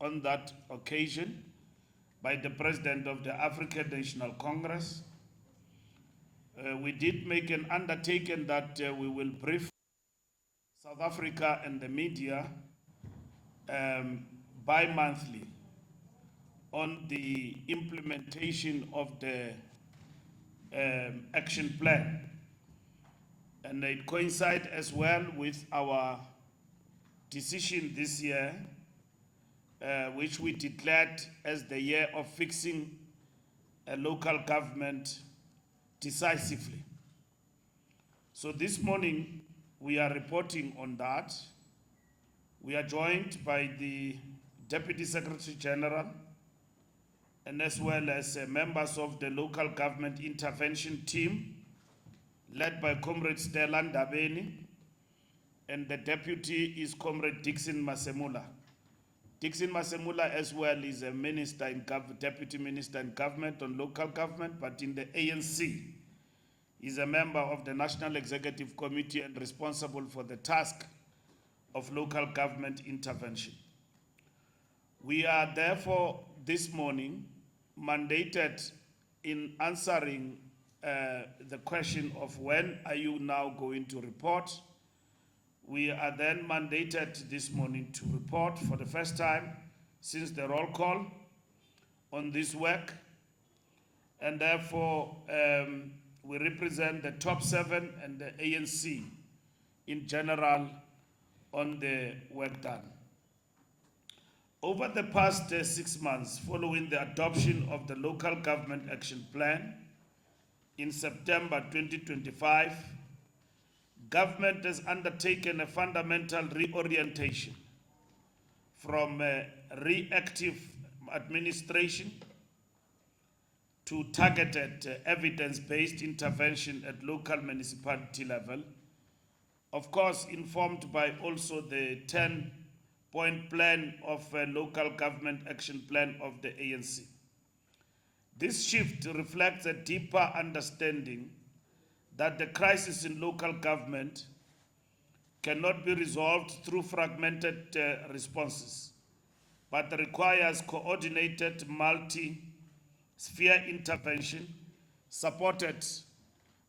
on that occasion by the President of the African National Congress. We did make an undertaking that we will brief South Africa and the media bi-monthly on the implementation of the action plan. And it coincides as well with our decision this year, which we declared as the year of fixing a local government decisively. So this morning, we are reporting on that. We are joined by the Deputy Secretary General and as well as members of the local government intervention team led by Comrade Stella Ndabeni, and the deputy is Comrade Dixon Masemula. Dixon Masemula as well is a minister in deputy minister in government on local government, but in the ANC. He's a member of the National Executive Committee and responsible for the task of local government intervention. We are therefore this morning mandated in answering the question of when are you now going to report. We are then mandated this morning to report for the first time since the roll call on this work, and therefore we represent the top 7 and the ANC in general on the work done. Over the past 6 months, following the adoption of the Local Government Action Plan in September 2025, government has undertaken a fundamental reorientation from reactive administration to targeted evidence-based intervention at local municipality level, of course informed by also the 10-point plan of local government action plan of the ANC. This shift reflects a deeper understanding that the crisis in local government cannot be resolved through fragmented responses, but requires coordinated multi-sphere intervention supported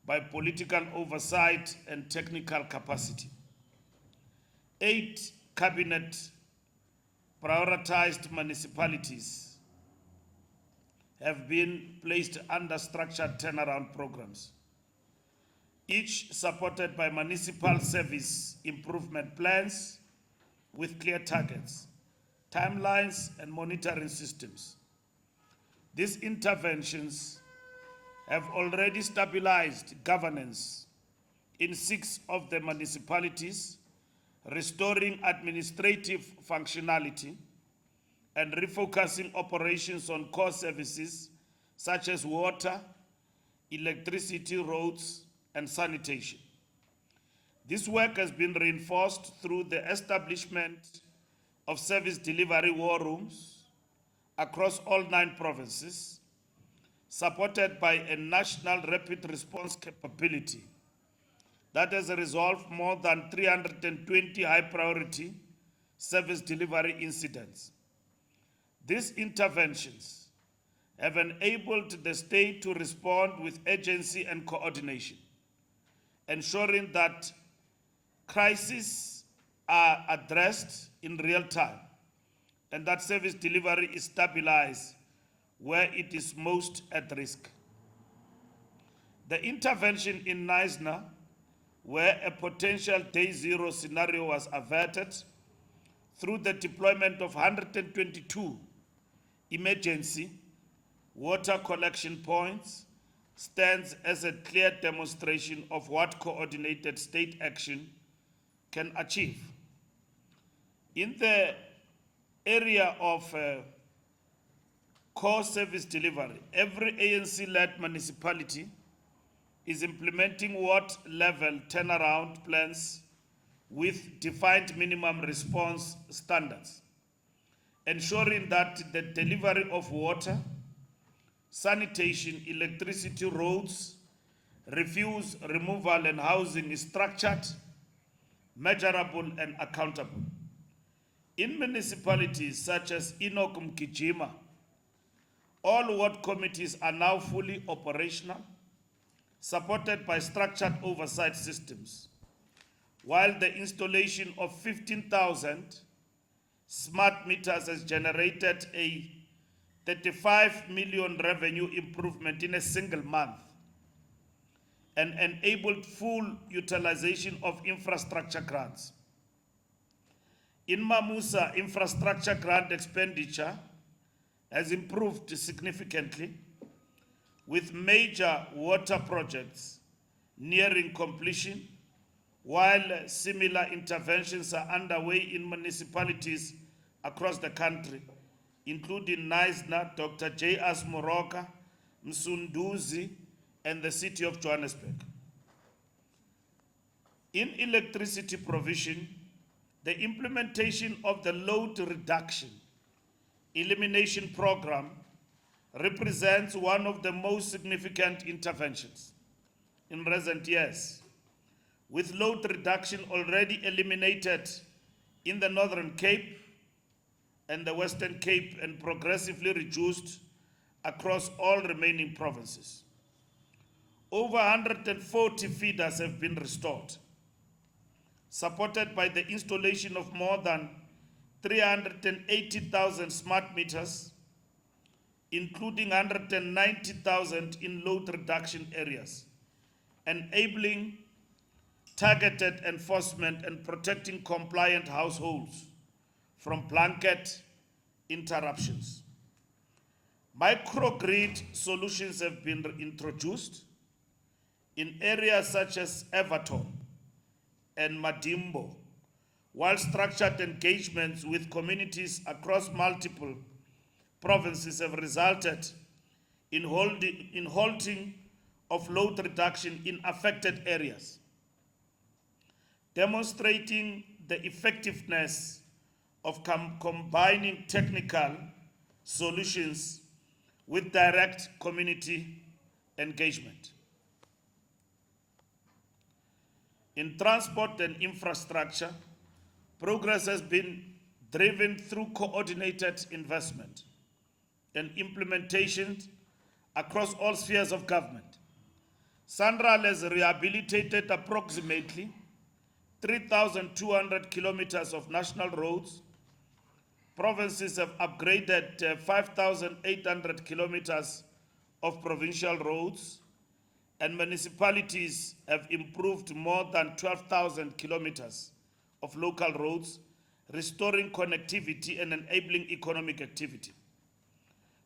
by political oversight and technical capacity. 8 cabinet prioritized municipalities have been placed under structured turnaround programs, each supported by municipal service improvement plans with clear targets, timelines, and monitoring systems. These interventions have already stabilized governance in 6 of the municipalities, restoring administrative functionality and refocusing operations on core services such as water, electricity, roads, and sanitation. This work has been reinforced through the establishment of service delivery war rooms across all 9 provinces, supported by a national rapid response capability that has resolved more than 320 high-priority service delivery incidents. These interventions have enabled the state to respond with urgency and coordination, ensuring that crises are addressed in real time and that service delivery is stabilized where it is most at risk. The intervention in Knysna, where a potential day zero scenario was averted through the deployment of 122 emergency water collection points, stands as a clear demonstration of what coordinated state action can achieve. In the area of core service delivery, every ANC-led municipality is implementing ward-level turnaround plans with defined minimum response standards, ensuring that the delivery of water, sanitation, electricity, roads, refuse removal and housing is structured, measurable, and accountable. In municipalities such as Enoch Mkijima, all ward committees are now fully operational, supported by structured oversight systems, while the installation of 15,000 smart meters has generated a 35 million revenue improvement in a single month and enabled full utilization of infrastructure grants. In Mamusa, infrastructure grant expenditure has improved significantly, with major water projects nearing completion, while similar interventions are underway in municipalities across the country, including Knysna, Dr. J.S. Moroka, Msunduzi, and the city of Johannesburg. In electricity provision, the implementation of the load reduction elimination program represents one of the most significant interventions in recent years, with load reduction already eliminated in the Northern Cape and the Western Cape and progressively reduced across all remaining provinces. Over 140 feeders have been restored, supported by the installation of more than 380,000 smart meters, including 190,000 in load reduction areas, enabling targeted enforcement and protecting compliant households from blanket interruptions. Microgrid solutions have been introduced in areas such as Everton and Madimbo, while structured engagements with communities across multiple provinces have resulted in halting of load reduction in affected areas, demonstrating the effectiveness of combining technical solutions with direct community engagement. In transport and infrastructure, progress has been driven through coordinated investment and implementation across all spheres of government. SANRAL has rehabilitated approximately 3,200 kilometers of national roads. Provinces have upgraded 5,800 kilometers of provincial roads, and municipalities have improved more than 12,000 kilometers of local roads, restoring connectivity and enabling economic activity.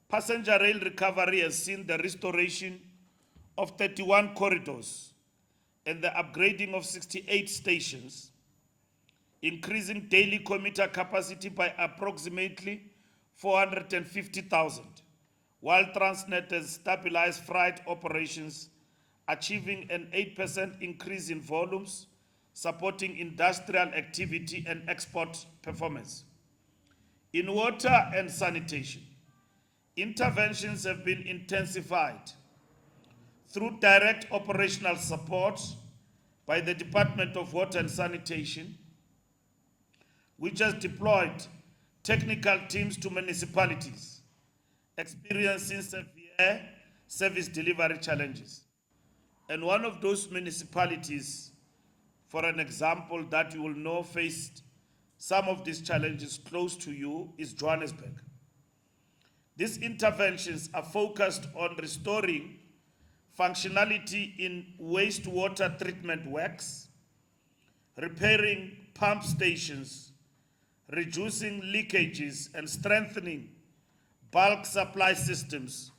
Passenger rail recovery has seen the restoration of 31 corridors and the upgrading of 68 stations, increasing daily commuter capacity by approximately 450,000, while Transnet has stabilized freight operations, achieving an 8% increase in volumes, supporting industrial activity and export performance. In water and sanitation, interventions have been intensified through direct operational support by the Department of Water and Sanitation, which has deployed technical teams to municipalities experiencing severe service delivery challenges. And one of those municipalities, for an example, that you will know faced some of these challenges close to you is Johannesburg. These interventions are focused on restoring functionality in wastewater treatment works, repairing pump stations, reducing leakages, and strengthening bulk supply systems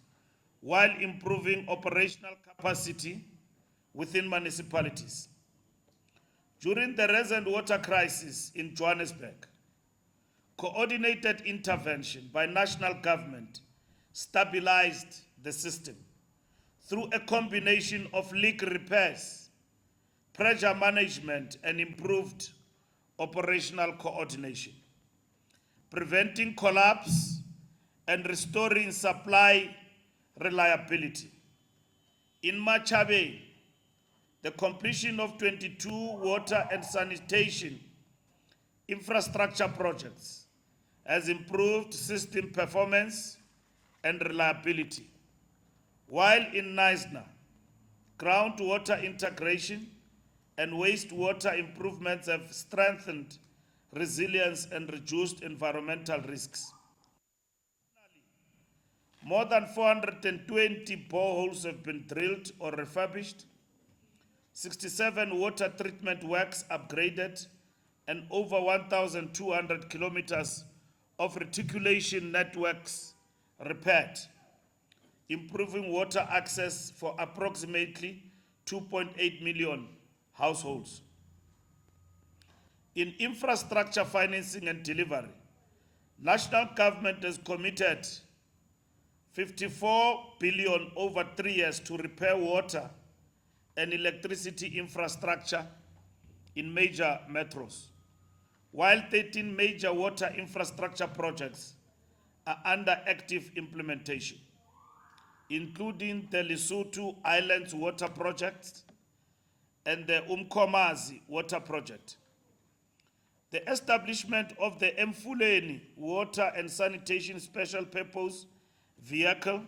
while improving operational capacity within municipalities. During the recent water crisis in Johannesburg, coordinated intervention by national government stabilized the system through a combination of leak repairs, pressure management, and improved operational coordination, preventing collapse and restoring supply reliability. In Machabe, the completion of 22 water and sanitation infrastructure projects has improved system performance and reliability, while in Knysna, groundwater integration and wastewater improvements have strengthened resilience and reduced environmental risks. More than 420 boreholes have been drilled or refurbished, 67 water treatment works upgraded, and over 1,200 kilometers of reticulation networks repaired, improving water access for approximately 2.8 million households. In infrastructure financing and delivery, national government has committed 54 billion over 3 years to repair water and electricity infrastructure in major metros, while 13 major water infrastructure projects are under active implementation, including the Lesotho Islands Water Project and the Umkomazi Water Project. The establishment of the Emfuleni Water and Sanitation Special Purpose Vehicle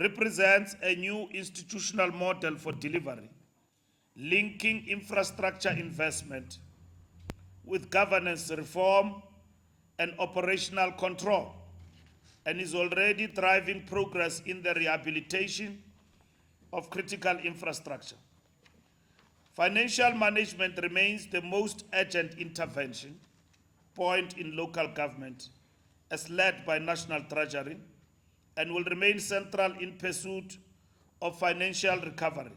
represents a new institutional model for delivery, linking infrastructure investment with governance reform and operational control, and is already driving progress in the rehabilitation of critical infrastructure. Financial management remains the most urgent intervention point in local government, as led by National Treasury, and will remain central in pursuit of financial recovery.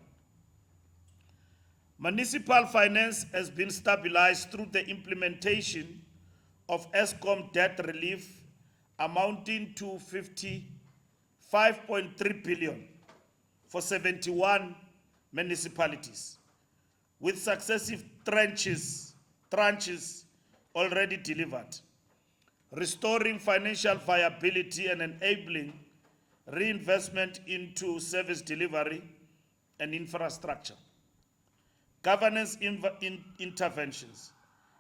Municipal finance has been stabilized through the implementation of ESCOM debt relief amounting to 55.3 billion for 71 municipalities, with successive tranches already delivered, restoring financial viability and enabling reinvestment into service delivery and infrastructure. Governance interventions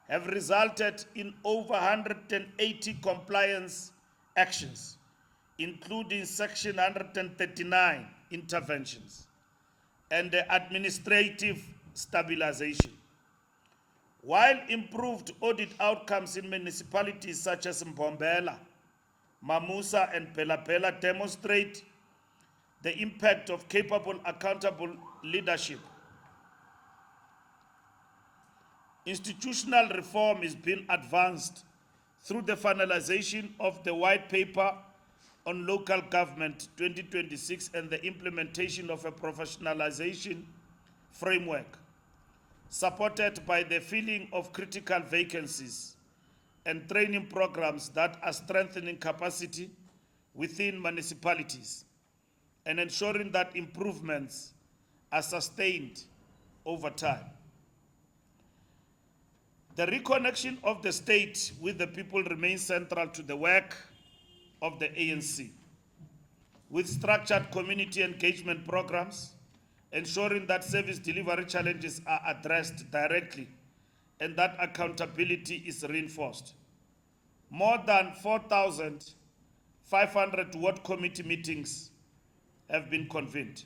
have resulted in over 180 compliance actions, including Section 139 interventions and the administrative stabilization. While improved audit outcomes in municipalities such as Mbombela, Mamusa, and Pelapela demonstrate the impact of capable, accountable leadership, institutional reform is being advanced through the finalization of the White Paper on Local Government 2026 and the implementation of a professionalization framework, supported by the filling of critical vacancies and training programs that are strengthening capacity within municipalities and ensuring that improvements are sustained over time. The reconnection of the state with the people remains central to the work of the ANC, with structured community engagement programs, ensuring that service delivery challenges are addressed directly and that accountability is reinforced. More than 4,500 ward committee meetings have been convened,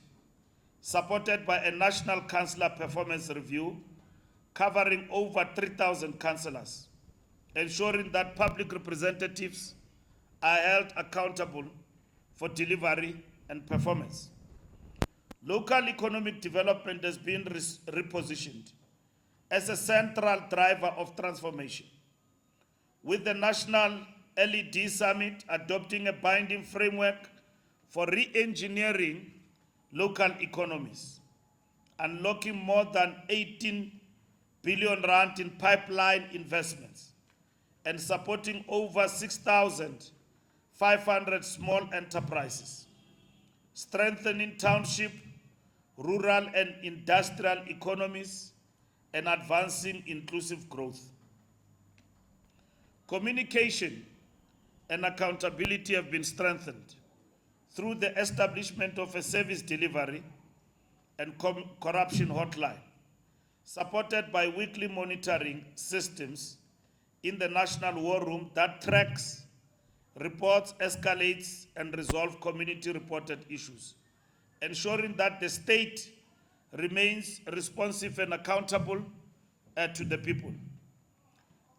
supported by a national councillor performance review covering over 3,000 councillors, ensuring that public representatives are held accountable for delivery and performance. Local economic development has been repositioned as a central driver of transformation, with the National LED Summit adopting a binding framework for re-engineering local economies, unlocking more than 18 billion rand in pipeline investments, and supporting over 6,500 small enterprises, strengthening township, rural and industrial economies, and advancing inclusive growth. Communication and accountability have been strengthened through the establishment of a service delivery and corruption hotline, supported by weekly monitoring systems in the National War Room that tracks, reports, escalates, and resolves community-reported issues, ensuring that the state remains responsive and accountable to the people.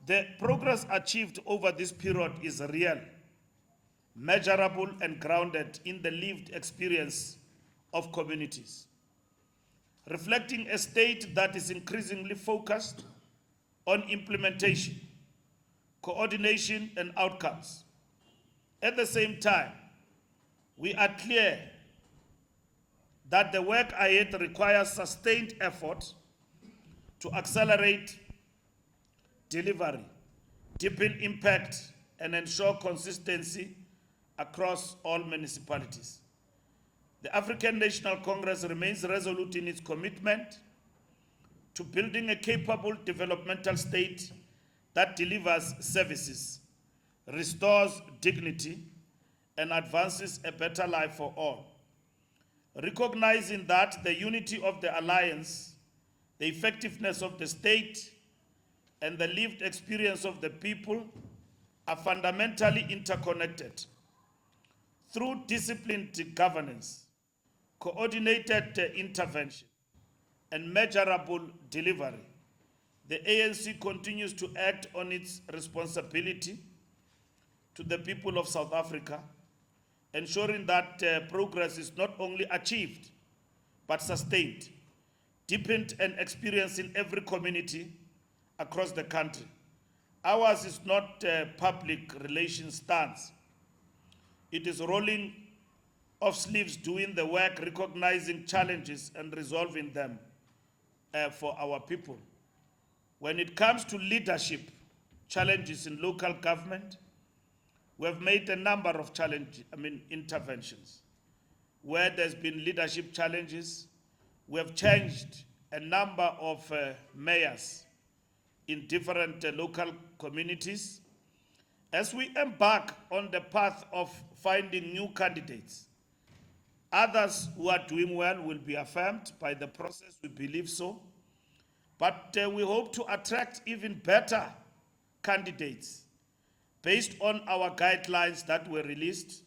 The progress achieved over this period is real, measurable, and grounded in the lived experience of communities, reflecting a state that is increasingly focused on implementation, coordination, and outcomes. At the same time, we are clear that the work ahead requires sustained effort to accelerate delivery, deepen impact, and ensure consistency across all municipalities. The African National Congress remains resolute in its commitment to building a capable developmental state that delivers services, restores dignity, and advances a better life for all. Recognizing that the unity of the alliance, the effectiveness of the state, and the lived experience of the people are fundamentally interconnected. Through disciplined governance, coordinated intervention, and measurable delivery, the ANC continues to act on its responsibility to the people of South Africa, ensuring that progress is not only achieved, but sustained, deepened, and experienced in every community across the country. Ours is not public relations stance. It is rolling of sleeves, doing the work, recognizing challenges and resolving them for our people. When it comes to leadership challenges in local government, we have made a number of interventions. Where there's been leadership challenges, we have changed a number of mayors in different local communities. As we embark on the path of finding new candidates, others who are doing well will be affirmed by the process, we believe so. But we hope to attract even better candidates based on our guidelines that were released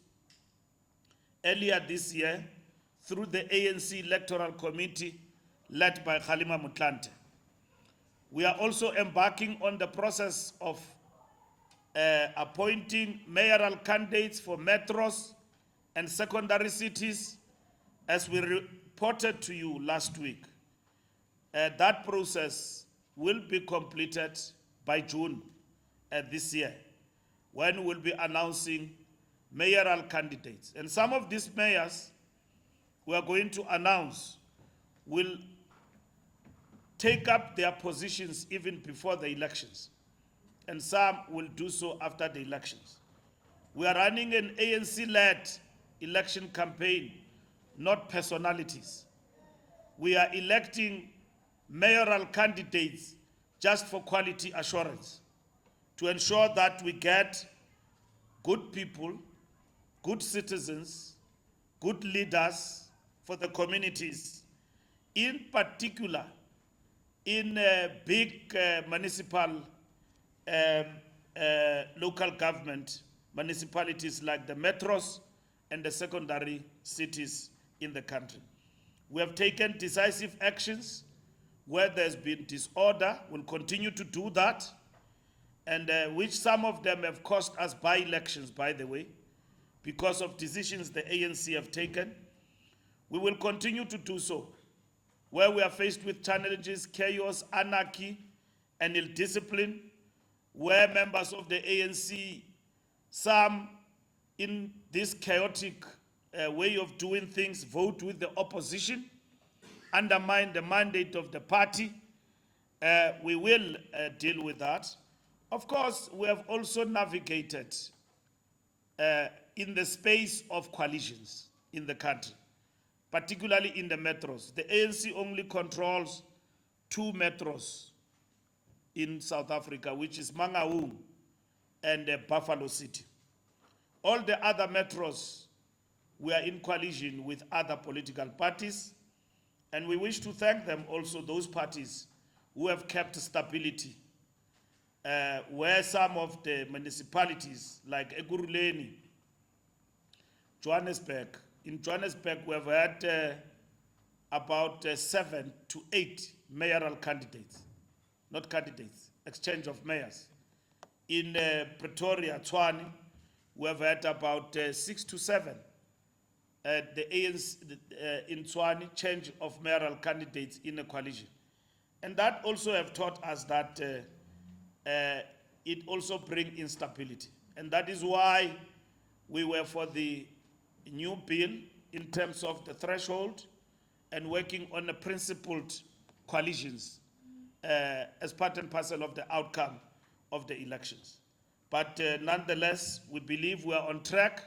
earlier this year through the ANC Electoral Committee led by Kgalema Motlanthe. We are also embarking on the process of appointing mayoral candidates for metros and secondary cities, as we reported to you last week. That process will be completed by June this year, when we'll be announcing mayoral candidates. And some of these mayors we are going to announce will take up their positions even before the elections, and some will do so after the elections. We are running an ANC-led election campaign, not personalities. We are electing mayoral candidates just for quality assurance, to ensure that we get good people, good citizens, good leaders for the communities, in particular in big municipal local government municipalities like the metros and the secondary cities in the country. We have taken decisive actions where there's been disorder. We'll continue to do that, and which some of them have cost us by-elections, by the way, because of decisions the ANC have taken. We will continue to do so where we are faced with challenges, chaos, anarchy, and ill-discipline, where members of the ANC, some in this chaotic way of doing things, vote with the opposition, undermine the mandate of the party. We will deal with that. Of course, we have also navigated in the space of coalitions in the country, particularly in the metros. The ANC only controls 2 metros in South Africa, which is Mangaung and Buffalo City. All the other metros, we are in coalition with other political parties, and we wish to thank them also, those parties who have kept stability where some of the municipalities like Ekurhuleni, Johannesburg, in Johannesburg we have had about 7 to 8 mayoral candidates, not candidates, exchange of mayors. In Pretoria, Tshwane, we have had about 6 to 7 the ANC in Tshwane, change of mayoral candidates in a coalition. And that also have taught us that it also brings instability. And that is why we were for the new bill in terms of the threshold and working on the principled coalitions as part and parcel of the outcome of the elections. But nonetheless, we believe we are on track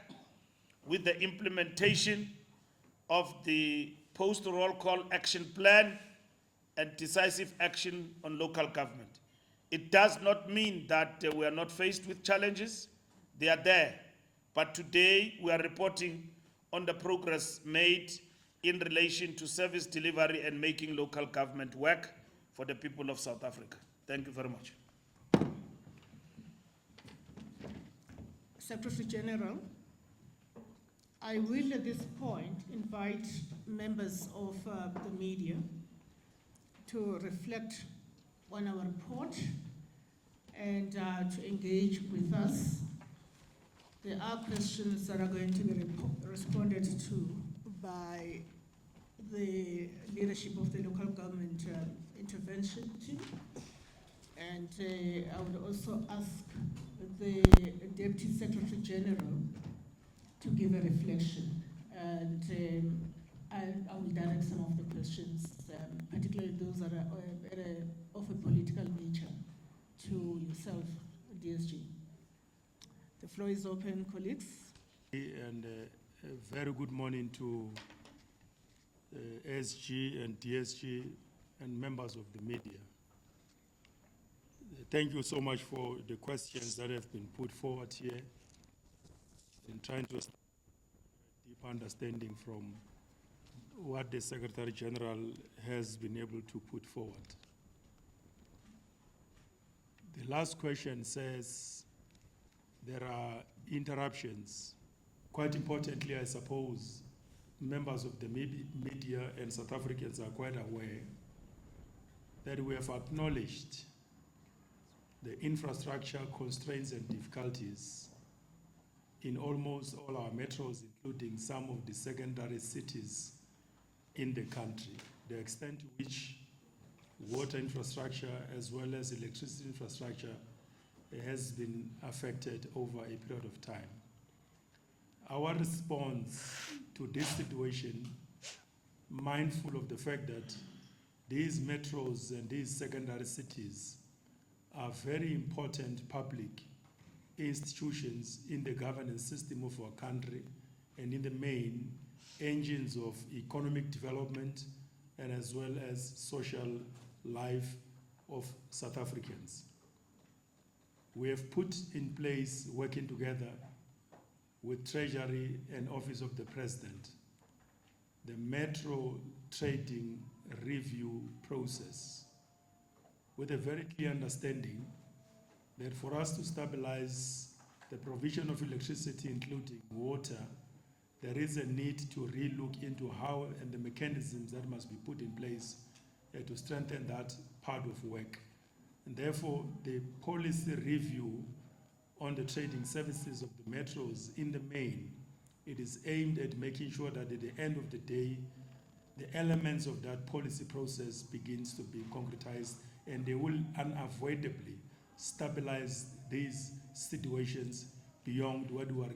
with the implementation of the post-roll call action plan and decisive action on local government. It does not mean that we are not faced with challenges. They are there. But today we are reporting on the progress made in relation to service delivery and making local government work for the people of South Africa. Thank you very much. Secretary General, I will at this point invite members of the media to reflect on our report and to engage with us. There are questions that are going to be responded to by the leadership of the local government intervention team. And I would also ask the Deputy Secretary General to give a reflection. And I will direct some of the questions, particularly those that are of a political nature, to yourself, DSG. The floor is open, colleagues. And a very good morning to SG and DSG and members of the media. Thank you so much for the questions that have been put forward here in trying to establish a deep understanding from what the Secretary General has been able to put forward. The last question says there are interruptions. Quite importantly, I suppose, members of the media and South Africans are quite aware that we have acknowledged the infrastructure constraints and difficulties in almost all our metros, including some of the secondary cities in the country. The extent to which water infrastructure as well as electricity infrastructure has been affected over a period of time. Our response to this situation, mindful of the fact that these metros and these secondary cities are very important public institutions in the governance system of our country and in the main engines of economic development and as well as social life of South Africans. We have put in place, working together with Treasury and Office of the President, the Metro Trading Review process, with a very clear understanding that for us to stabilize the provision of electricity, including water, there is a need to relook into how and the mechanisms that must be put in place to strengthen that part of work. And therefore, the policy review on the trading services of the metros in the main, it is aimed at making sure that at the end of the day, the elements of that policy process begins to be concretized, and they will unavoidably stabilize these situations beyond what we are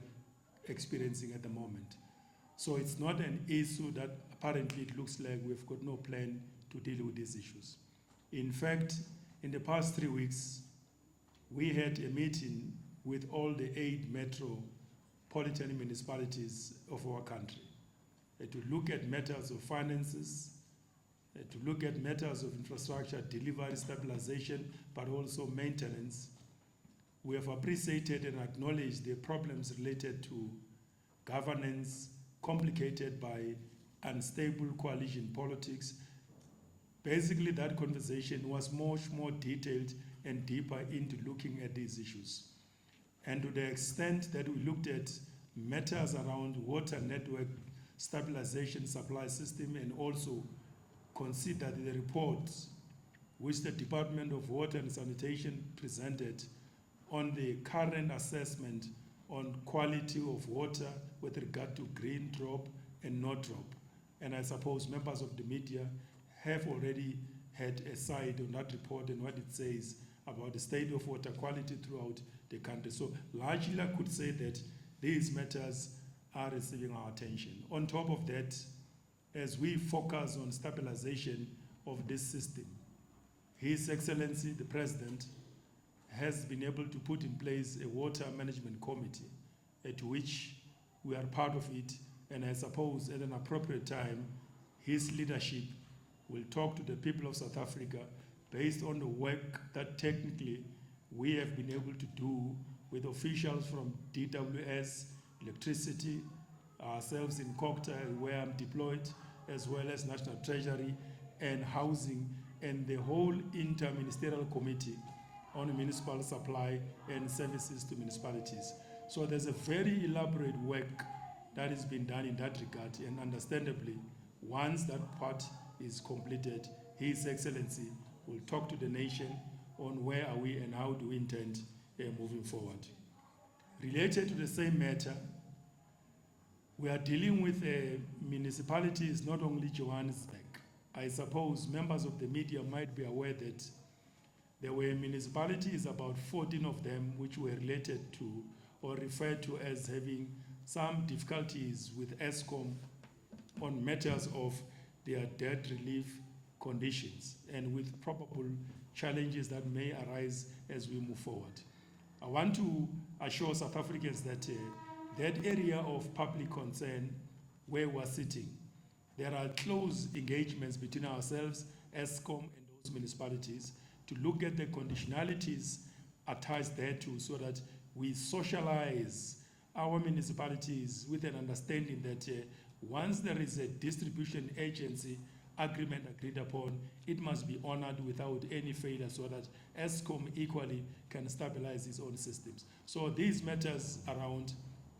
experiencing at the moment. So it's not an issue that apparently it looks like we've got no plan to deal with these issues. In fact, in the past 3 weeks, we had a meeting with all the 8 metropolitan municipalities of our country to look at matters of finances, to look at matters of infrastructure, delivery, stabilization, but also maintenance. We have appreciated and acknowledged the problems related to governance, complicated by unstable coalition politics. Basically, that conversation was much more detailed and deeper into looking at these issues. And to the extent that we looked at matters around water network stabilization supply system, and also considered the report which the Department of Water and Sanitation presented on the current assessment on quality of water with regard to green drop and no drop. And I suppose members of the media have already had a side on that report and what it says about the state of water quality throughout the country. So largely I could say that these matters are receiving our attention. On top of that, as we focus on stabilization of this system, His Excellency the President has been able to put in place a water management committee at which we are part of it, and I suppose at an appropriate time his leadership will talk to the people of South Africa based on the work that technically we have been able to do with officials from DWS, electricity, ourselves in Cocktail where I'm deployed, as well as National Treasury and Housing, and the whole Inter-Ministerial Committee on Municipal Supply and Services to Municipalities. So there's a very elaborate work that has been done in that regard, and understandably, once that part is completed, His Excellency will talk to the nation on where are we and how do we intend moving forward. Related to the same matter, we are dealing with municipalities, not only Johannesburg. I suppose members of the media might be aware that there were municipalities, about 14 of them, which were related to or referred to as having some difficulties with ESCOM on matters of their debt relief conditions and with probable challenges that may arise as we move forward. I want to assure South Africans that that area of public concern where we're sitting, there are close engagements between ourselves, ESCOM, and those municipalities to look at the conditionalities attached thereto so that we socialize our municipalities with an understanding that once there is a distribution agency agreement agreed upon, it must be honored without any failure so that ESCOM equally can stabilize its own systems. So these matters around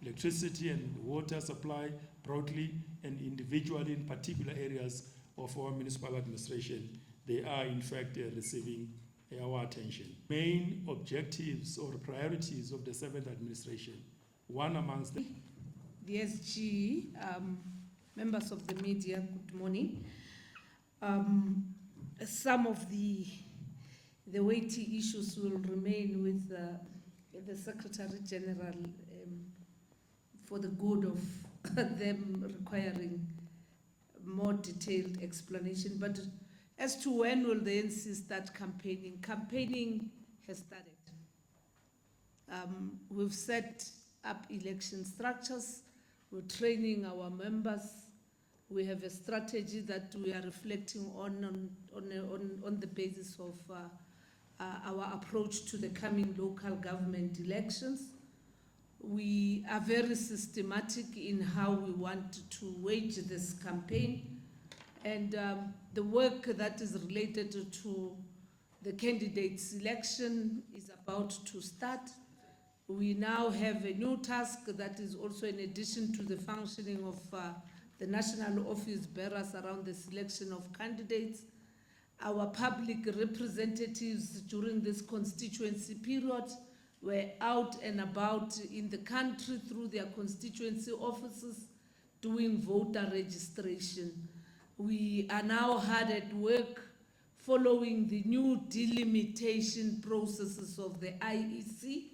electricity and water supply broadly and individually in particular areas of our municipal administration, they are in fact receiving our attention. Main objectives or priorities of the 7th administration, one amongst them. The SG, members of the media, good morning. Some of the weighty issues will remain with the Secretary General for the good of them requiring more detailed explanation. But as to when will the NC start campaigning, campaigning has started. We've set up election structures, we're training our members, we have a strategy that we are reflecting on the basis of our approach to the coming local government elections. We are very systematic in how we want to wage this campaign, and the work that is related to the candidate selection is about to start. We now have a new task that is also in addition to the functioning of the national office bearers around the selection of candidates. Our public representatives during this constituency period were out and about in the country through their constituency offices doing voter registration. We are now hard at work following the new delimitation processes of the IEC,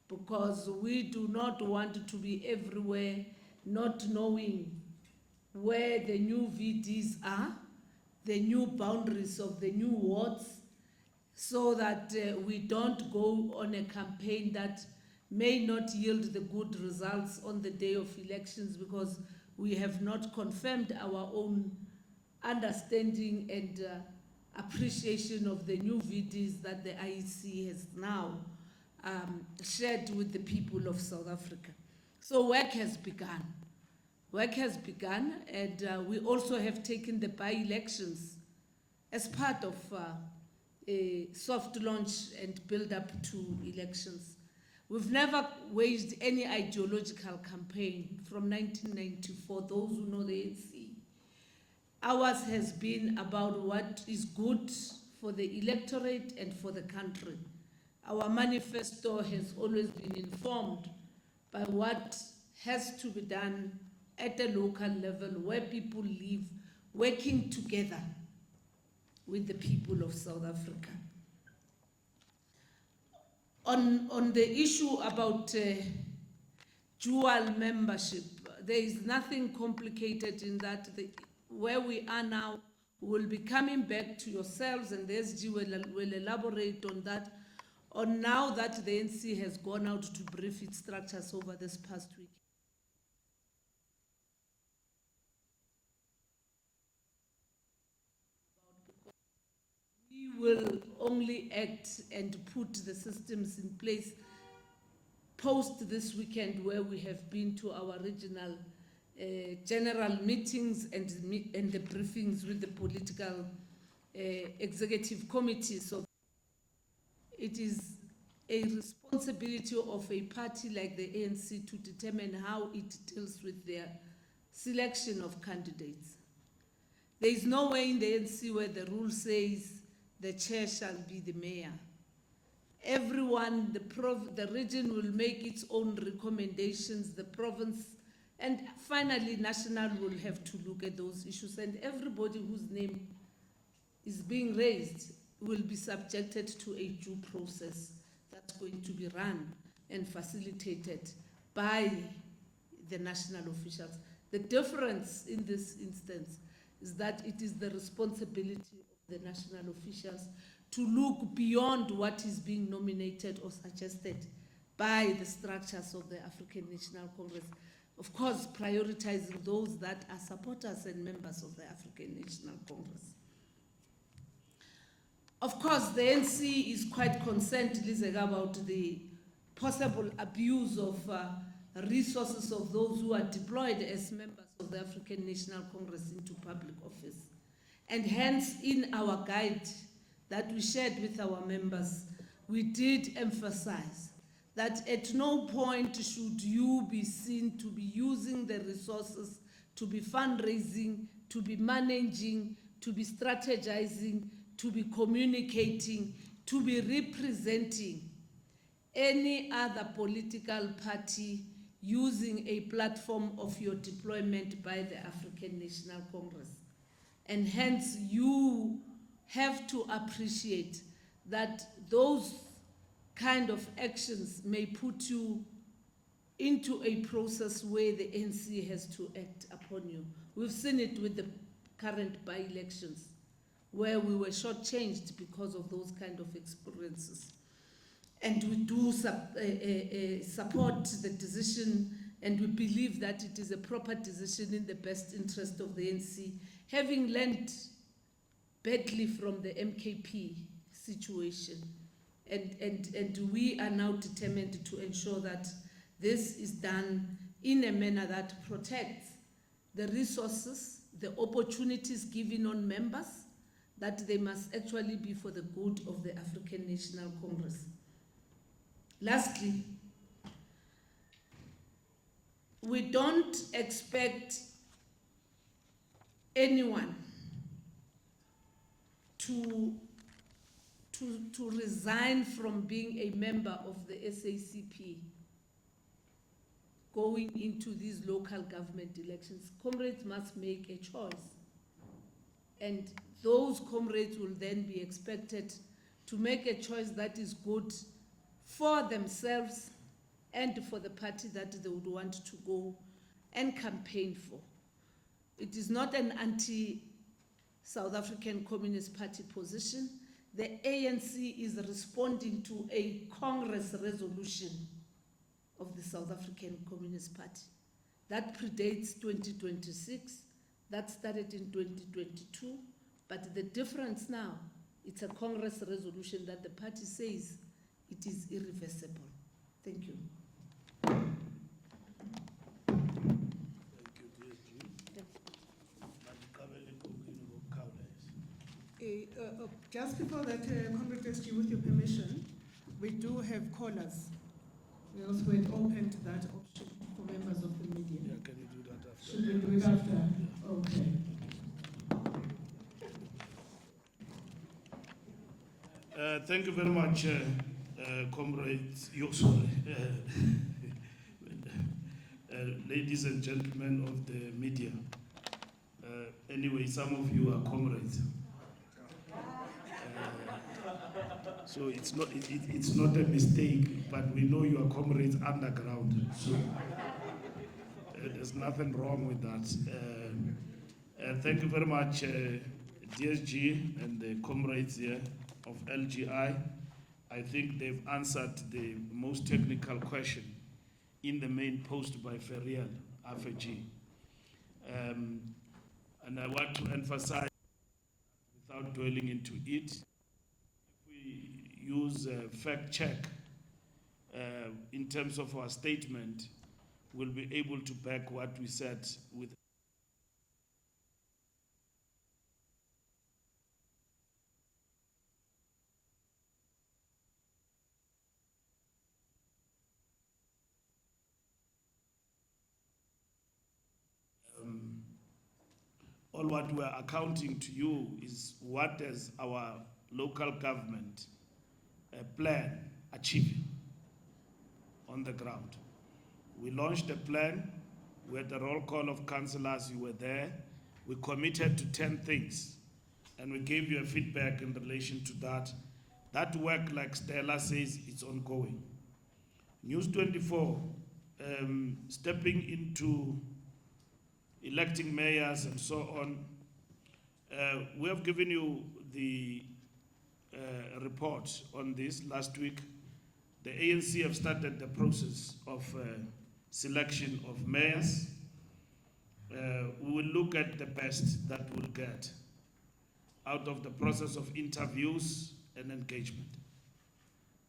because we do not want to be everywhere not knowing where the new VDs are, the new boundaries of the new wards, so that we don't go on a campaign that may not yield the good results on the day of elections, because we have not confirmed our own understanding and appreciation of the new VDs that the IEC has now shared with the people of South Africa. So work has begun. Work has begun, and we also have taken the by-elections as part of a soft launch and build up to elections. We've never waged any ideological campaign from 1994, those who know the ANC. Ours has been about what is good for the electorate and for the country. Our manifesto has always been informed by what has to be done at a local level where people live, working together with the people of South Africa. On the issue about dual membership, there is nothing complicated in that. Where we are now, we'll be coming back to yourselves, and the SG will elaborate on that, on now that the ANC has gone out to brief its structures over this past week. We will only act and put the systems in place post this weekend, where we have been to our regional general meetings and the briefings with the political executive committee. So it is a responsibility of a party like the ANC to determine how it deals with their selection of candidates. There is no way in the ANC where the rule says the chair shall be the mayor. Everyone, the region will make its own recommendations, the province, and finally national will have to look at those issues, and everybody whose name is being raised will be subjected to a due process that's going to be run and facilitated by the national officials. The difference in this instance is that it is the responsibility of the national officials to look beyond what is being nominated or suggested by the structures of the African National Congress. Of course, prioritizing those that are supporters and members of the African National Congress. Of course, the ANC is quite concerned, Lizeka, about the possible abuse of resources of those who are deployed as members of the African National Congress into public office. And hence, in our guide that we shared with our members, we did emphasize that at no point should you be seen to be using the resources to be fundraising, to be managing, to be strategizing, to be communicating, to be representing any other political party using a platform of your deployment by the African National Congress. And hence you have to appreciate that those kind of actions may put you into a process where the ANC has to act upon you. We've seen it with the current by-elections, where we were shortchanged because of those kind of experiences. And we do support the decision, and we believe that it is a proper decision in the best interest of the ANC, having learned badly from the MKP situation. And we are now determined to ensure that this is done in a manner that protects the resources, the opportunities given on members, that they must actually be for the good of the African National Congress. Lastly, we don't expect anyone to resign from being a member of the SACP going into these local government elections. Comrades must make a choice. And those comrades will then be expected to make a choice that is good for themselves and for the party that they would want to go and campaign for. It is not an anti-South African Communist Party position. The ANC is responding to a Congress resolution of the South African Communist Party that predates 2026, that started in 2022, but the difference now, it's a Congress resolution that the party says it is irreversible. Thank you. Okay, just before that, Comrade SG, with your permission, we do have callers. We also had opened that option for members of the media. Yeah, can you do that after? Should we do it after? Okay. Thank you very much, comrades. Sorry. Ladies and gentlemen of the media. Anyway, some of you are comrades. So it's not a mistake, but we know you are comrades underground. So there's nothing wrong with that. Thank you very much, DSG and the comrades here of LGI. I think they've answered the most technical question in the main post by Ferial Afeji. And I want to emphasize, without dwelling into it, if we use a fact check in terms of our statement, we'll be able to back what we said with all what we're accounting to you is what does our local government plan achieve on the ground. We launched a plan. We had the roll call of councillors, you were there. We committed to 10 things, and we gave you a feedback in relation to that. That work, like Stella says, it's ongoing. News 24, stepping into electing mayors and so on. We have given you the report on this last week. The ANC have started the process of selection of mayors. We will look at the best that we'll get out of the process of interviews and engagement.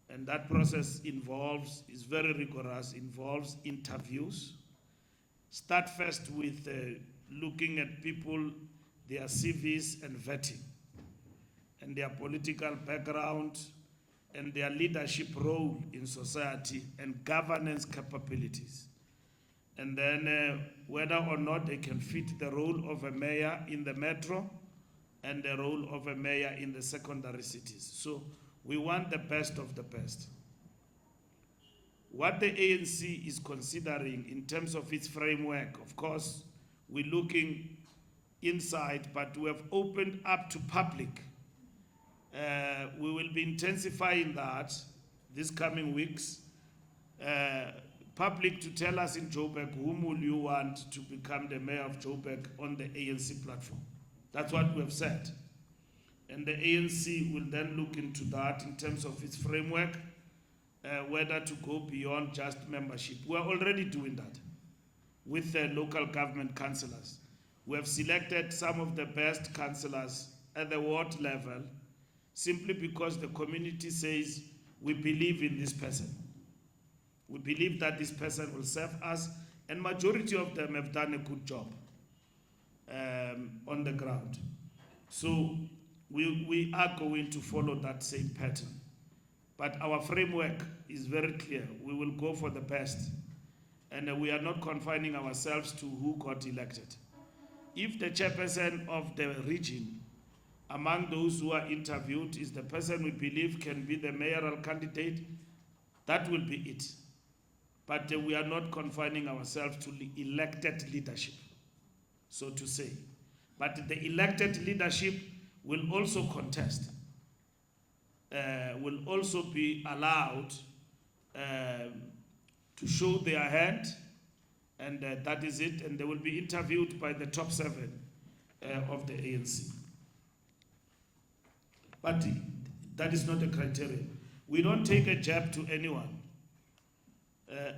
And that process is very rigorous, involves interviews. Start first with looking at people, their CVs and vetting, and their political background, and their leadership role in society and governance capabilities. And then whether or not they can fit the role of a mayor in the metro and the role of a mayor in the secondary cities. So we want the best of the best. What the ANC is considering in terms of its framework, of course, we're looking inside, but we have opened up to public. We will be intensifying that these coming weeks. Public to tell us in Joburg, whom will you want to become the mayor of Joburg on the ANC platform? That's what we have said. And the ANC will then look into that in terms of its framework, whether to go beyond just membership. We are already doing that with the local government councillors. We have selected some of the best councillors at the ward level simply because the community says, we believe in this person. We believe that this person will serve us, and majority of them have done a good job on the ground. So we are going to follow that same pattern. But our framework is very clear. We will go for the best. And we are not confining ourselves to who got elected. If the chairperson of the region, among those who are interviewed, is the person we believe can be the mayoral candidate, that will be it. But we are not confining ourselves to the elected leadership, so to say. But the elected leadership will also contest. Will also be allowed to show their hand, and that is it, and they will be interviewed by the top 7 of the ANC. But that is not a criterion. We don't take a jab to anyone.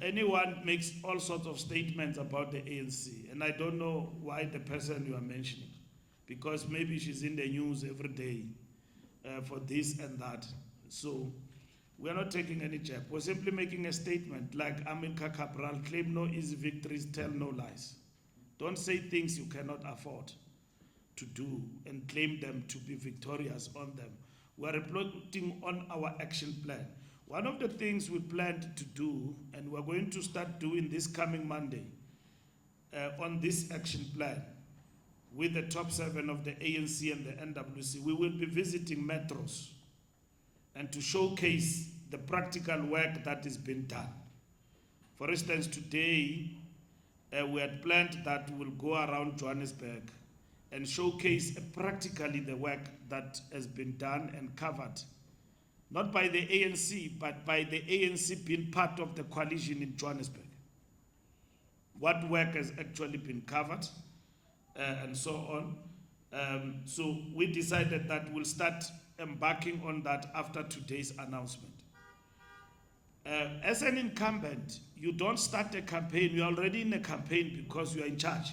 Anyone makes all sorts of statements about the ANC, and I don't know why the person you are mentioning, because maybe she's in the news every day for this and that. So we are not taking any jab. We're simply making a statement like Amilcar Cabral, claim no easy victories, tell no lies. Don't say things you cannot afford. to do and claim them to be victorious on them. We are reporting on our action plan. One of the things we planned to do, and we're going to start doing this coming Monday, on this action plan, with the top 7 of the ANC and the NWC, we will be visiting metros and to showcase the practical work that is being done. For instance, today, we had planned that we'll go around Johannesburg and showcase practically the work that has been done and covered, not by the ANC, but by the ANC being part of the coalition in Johannesburg. What work has actually been covered, and so on. So we decided that we'll start embarking on that after today's announcement. As an incumbent, you don't start a campaign, you're already in a campaign because you are in charge.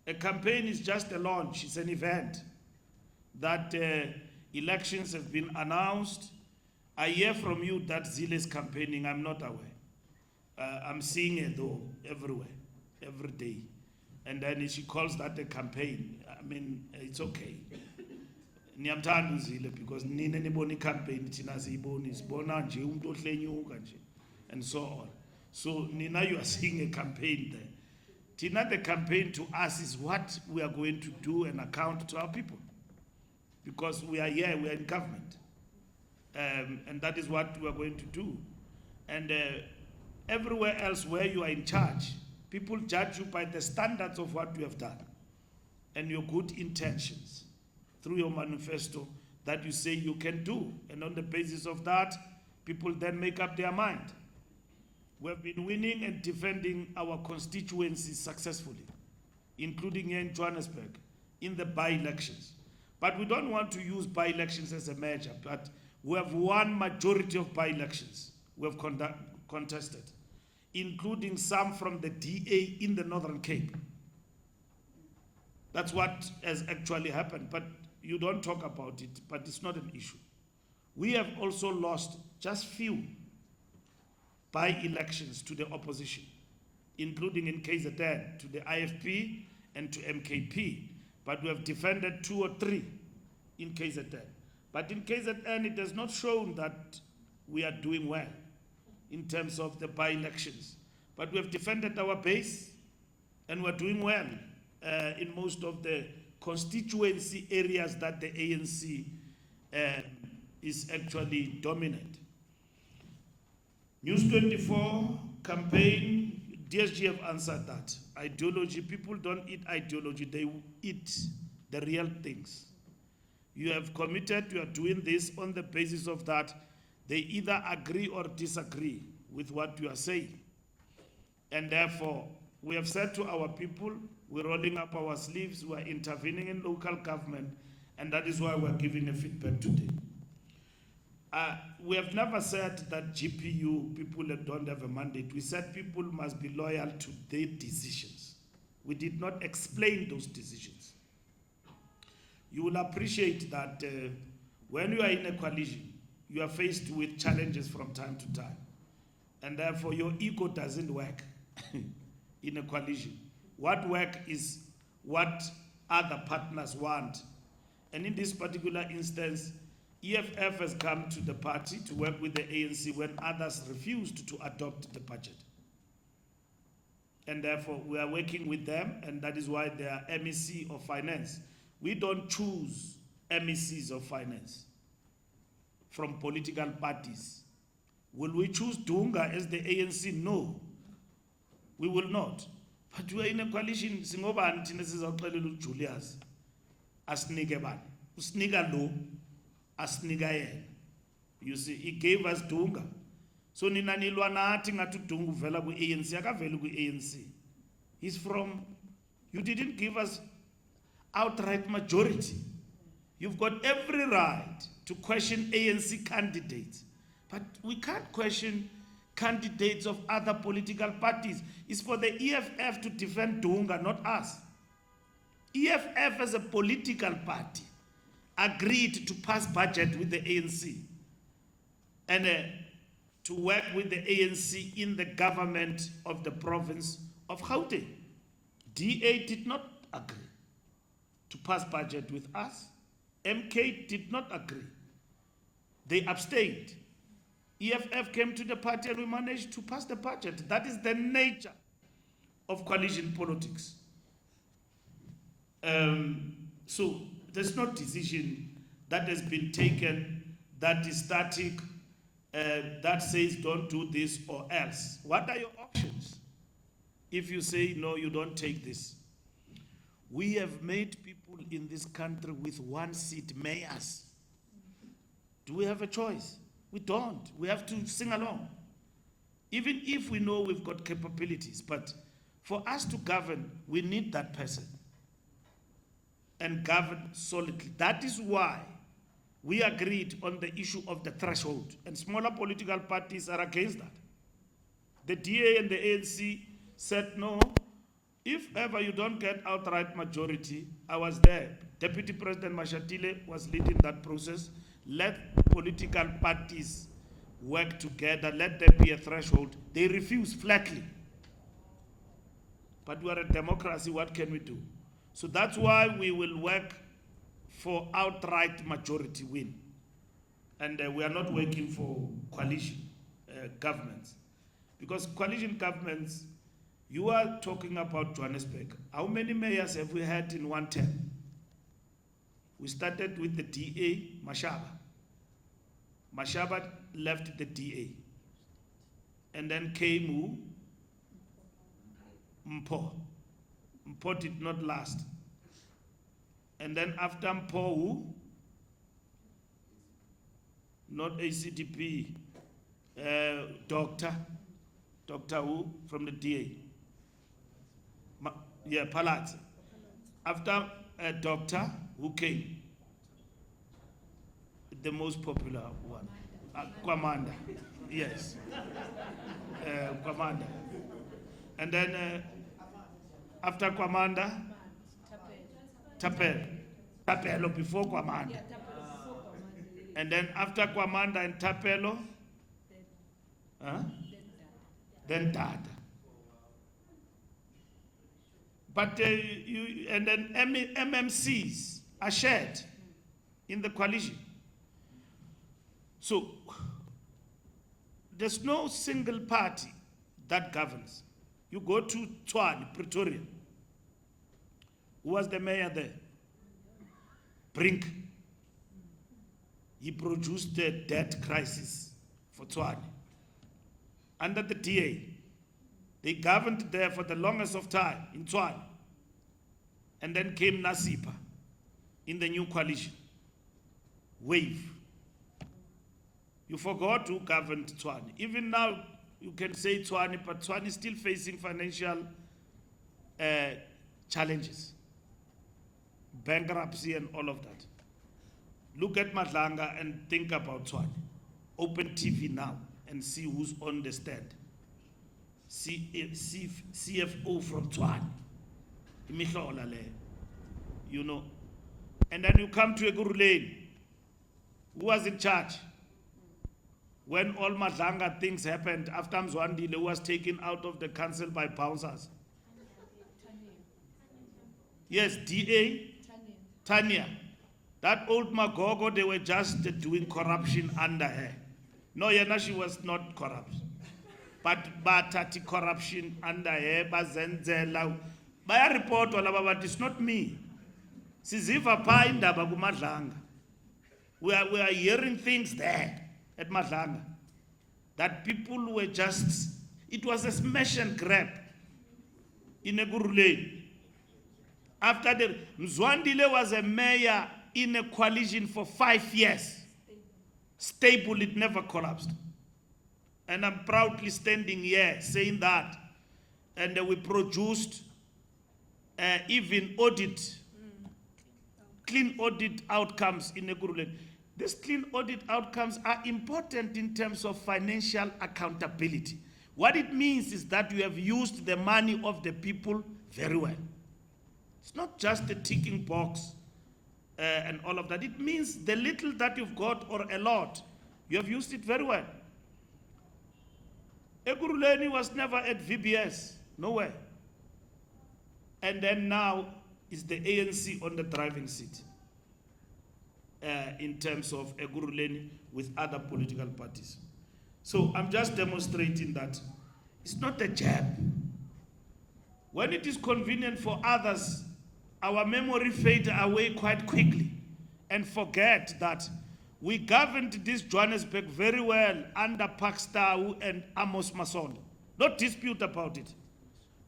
A campaign is just a launch, it's an event that elections have been announced. I hear from you that Zille is campaigning, I'm not aware. I'm seeing it though, everywhere, every day. And then she calls that a campaign. I mean, it's okay. Niyamthanda uZille because nina nibona campaign thina siyibona sibona nje umuntu ohlenyuka nje and so on. So nina, you are seeing a campaign there. Tina, the campaign to us is what we are going to do and account to our people. Because we are here, we are in government. And that is what we are going to do. And everywhere else where you are in charge, people judge you by the standards of what you have done and your good intentions through your manifesto that you say you can do. And on the basis of that, people then make up their mind. We have been winning and defending our constituencies successfully, including here in Johannesburg, in the by-elections. But we don't want to use by-elections as a measure, but we have won majority of by-elections we have contested, including some from the DA in the Northern Cape. That's what has actually happened, but you don't talk about it, but it's not an issue. We have also lost just few by-elections to the opposition, including in KZN, to the IFP and to MKP, but we have defended 2 or 3 in KZN. But in KZN, it has not shown that we are doing well in terms of the by-elections. But we have defended our base, and we're doing well in most of the constituency areas that the ANC is actually dominant. News 24 campaign, DSG have answered that. Ideology, people don't eat ideology, they eat the real things. You have committed, you are doing this on the basis of that. They either agree or disagree with what you are saying. And therefore, we have said to our people, we're rolling up our sleeves, we're intervening in local government, and that is why we're giving a feedback today. We have never said that GPU, people that don't have a mandate, we said people must be loyal to their decisions. We did not explain those decisions. You will appreciate that when you are in a coalition, you are faced with challenges from time to time. And therefore your ego doesn't work in a coalition. What works is what other partners want. And in this particular instance, EFF has come to the party to work with the ANC when others refused to adopt the budget. And therefore, we are working with them, and that is why they are MEC of Finance. We don't choose MECs of Finance from political parties. Will we choose Dunga as the ANC? No, we will not. But we are in a coalition. Singobani thina sizaxelela uJulius asinike bani, usinika lo, asinika yena. You see, he gave us Dunga. So nina nilwa nathi ngathi uDunga uvela ku ANC, akaveli ku ANC. He's from, you didn't give us outright majority. You've got every right to question ANC candidates, but we can't question candidates of other political parties. It's for the EFF to defend Dunga, not us. EFF as a political party agreed to pass budget with the ANC and to work with the ANC in the government of the province of Gauteng. DA did not agree. to pass budget with us. MK did not agree. They abstained. EFF came to the party and we managed to pass the budget. That is the nature of coalition politics. So there's no decision that has been taken that is static, that says don't do this or else. What are your options? If you say no, you don't take this. We have made people in this country with one-seat mayors. Do we have a choice? We don't. We have to sing along. Even if we know we've got capabilities, but for us to govern, we need that person and govern solidly. That is why we agreed on the issue of the threshold, and smaller political parties are against that. The DA and the ANC said no. If ever you don't get outright majority, I was there. Deputy President Mashatile was leading that process. Let political parties work together. Let there be a threshold. They refuse flatly. But we are a democracy. What can we do? So that's why we will work for outright majority win. And we are not working for coalition governments. Because coalition governments, you are talking about Johannesburg. How many mayors have we had in one term? We started with the DA, Mashaba. Mashaba left the DA. And then came who? Mpho. Mpho did not last. And then after Mpho, who? Not ACDP, Doctor who? From the DA. Palatsi. After a doctor who came, the most popular one, Kwamanda. Yes, Kwamanda. And then after Kwamanda, Tapelo before Kwamanda. And then after Kwamanda and Tapelo, then Dada. But and then MMCs are shared in the coalition. So there's no single party that governs. You go to Tshwane, Pretoria. Who was the mayor there? Brink. He produced the debt crisis for Tshwane. Under the DA, they governed there for the longest of time in Tshwane. And then came Nasipa in the new coalition. Wave. You forgot who governed Tshwane. Even now, you can say Tshwane, but Tshwane is still facing financial challenges. Bankruptcy and all of that. Look at Madlanga and think about Tshwane. Open TV now and see who's on the stand. CFO from Tshwane. You know. And then you come to Ekurhuleni. Who was in charge? When all Madlanga things happened, after Mzwandile was taken out of the council by bouncers. Yes, DA, Tanya. That old Magogo, they were just doing corruption under her. No, Yana, she was not corrupt. But batati corruption under her, bazenzela. Baya report wala but it's not me. Siziva pa indaba kuMadlanga. We are hearing things there at Madlanga that people were just, it was a smash and grab in Ekurhuleni. After the Mzwandile was a mayor in a coalition for 5 years. Stable, it never collapsed. And I'm proudly standing here saying that. And we produced even clean audit outcomes in Ekurhuleni. These clean audit outcomes are important in terms of financial accountability. What it means is that you have used the money of the people very well. It's not just a ticking box and all of that. It means the little that you've got or a lot, you have used it very well. Ekurhuleni was never at VBS, nowhere. And then now is the ANC on the driving seat in terms of Ekurhuleni with other political parties. So I'm just demonstrating that it's not a jab. When it is convenient for others, our memory fades away quite quickly and forget that we governed this Johannesburg very well under Pakstau and Amos Masondo. No dispute about it.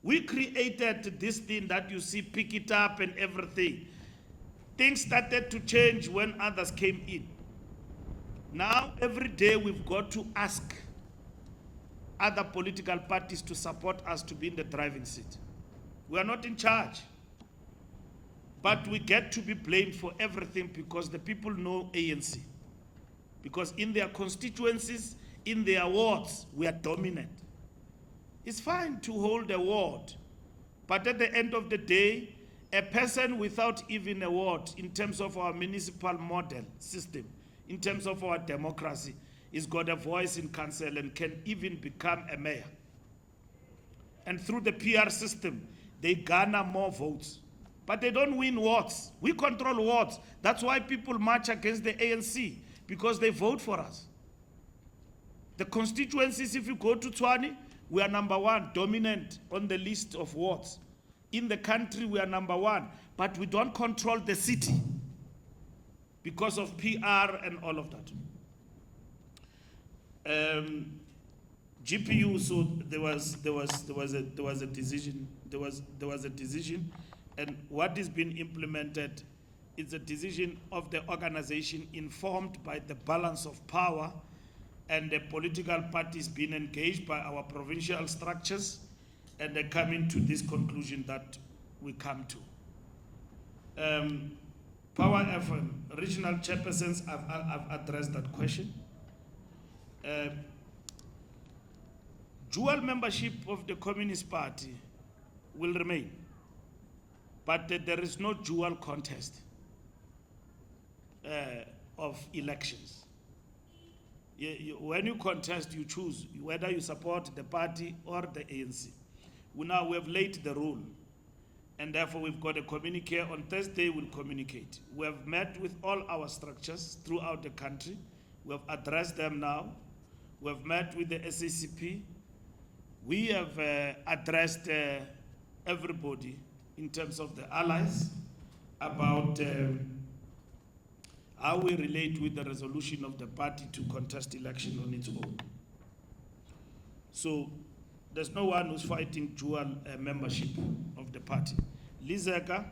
We created this thing that you see, pick it up and everything. Things started to change when others came in. Now, every day we've got to ask other political parties to support us to be in the driving seat. We are not in charge. But we get to be blamed for everything because the people know ANC. Because in their constituencies, in their wards, we are dominant. It's fine to hold a ward, but at the end of the day, a person without even a ward, in terms of our municipal model system, in terms of our democracy, is got a voice in council and can even become a mayor. And through the PR system, they garner more votes. But they don't win wards. We control wards. That's why people march against the ANC, because they vote for us. The constituencies, if you go to Tshwane, we are number 1, dominant on the list of wards. In the country, we are number 1, but we don't control the city because of PR and all of that. GPU, so there was a decision, and what is being implemented is a decision of the organization informed by the balance of power and the political parties being engaged by our provincial structures, and they're coming to this conclusion that we come to. Power FM, regional chairpersons, I've addressed that question. Dual membership of the Communist Party will remain, but there is no dual contest of elections. When you contest, you choose whether you support the party or the ANC. We have laid the rule, and therefore we've got a communique. On Thursday, we'll communicate. We have met with all our structures throughout the country. We have addressed them now. We have met with the SACP. We have addressed everybody in terms of the allies about how we relate with the resolution of the party to contest election on its own. So there's no one who's fighting dual membership of the party. Lizeka,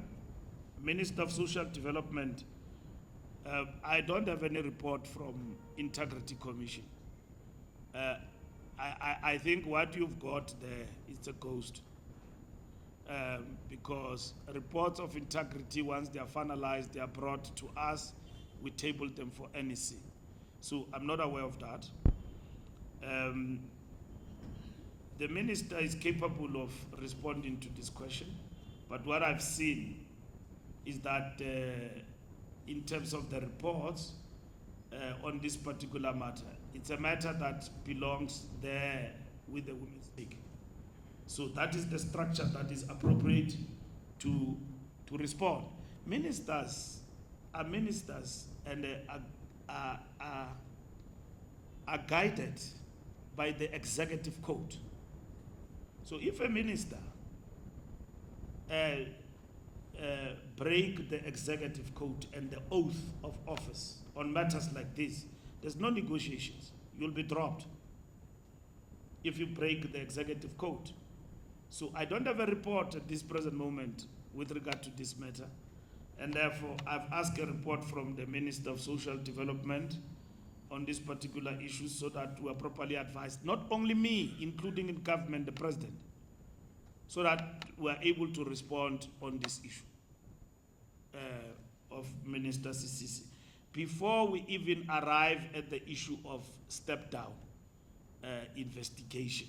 Minister of Social Development, I don't have any report from Integrity Commission. I think what you've got there is a ghost. Because reports of integrity, once they are finalized, they are brought to us, we table them for NEC. So I'm not aware of that. The minister is capable of responding to this question, but what I've seen is that in terms of the reports on this particular matter, it's a matter that belongs there with the Women's League. So that is the structure that is appropriate to respond. Ministers are ministers and are guided by the executive code. So if a minister break the executive code and the oath of office on matters like this, there's no negotiations. You'll be dropped if you break the executive code. So I don't have a report at this present moment with regard to this matter, and therefore I've asked a report from the Minister of Social Development on this particular issue so that we are properly advised, not only me, including in government, the President, so that we are able to respond on this issue of Minister Sisisi. Before we even arrive at the issue of step-down investigation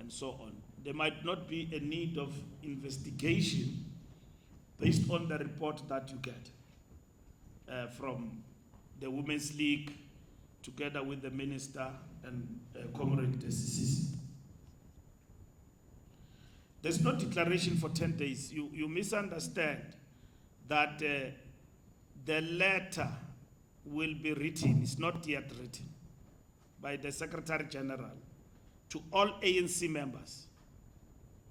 and so on, there might not be a need of investigation based on the report that you get from the Women's League together with the Minister and Comrade Sisisi. There's no declaration for 10 days. You misunderstand that the letter will be written, it's not yet written, by the Secretary General to all ANC members,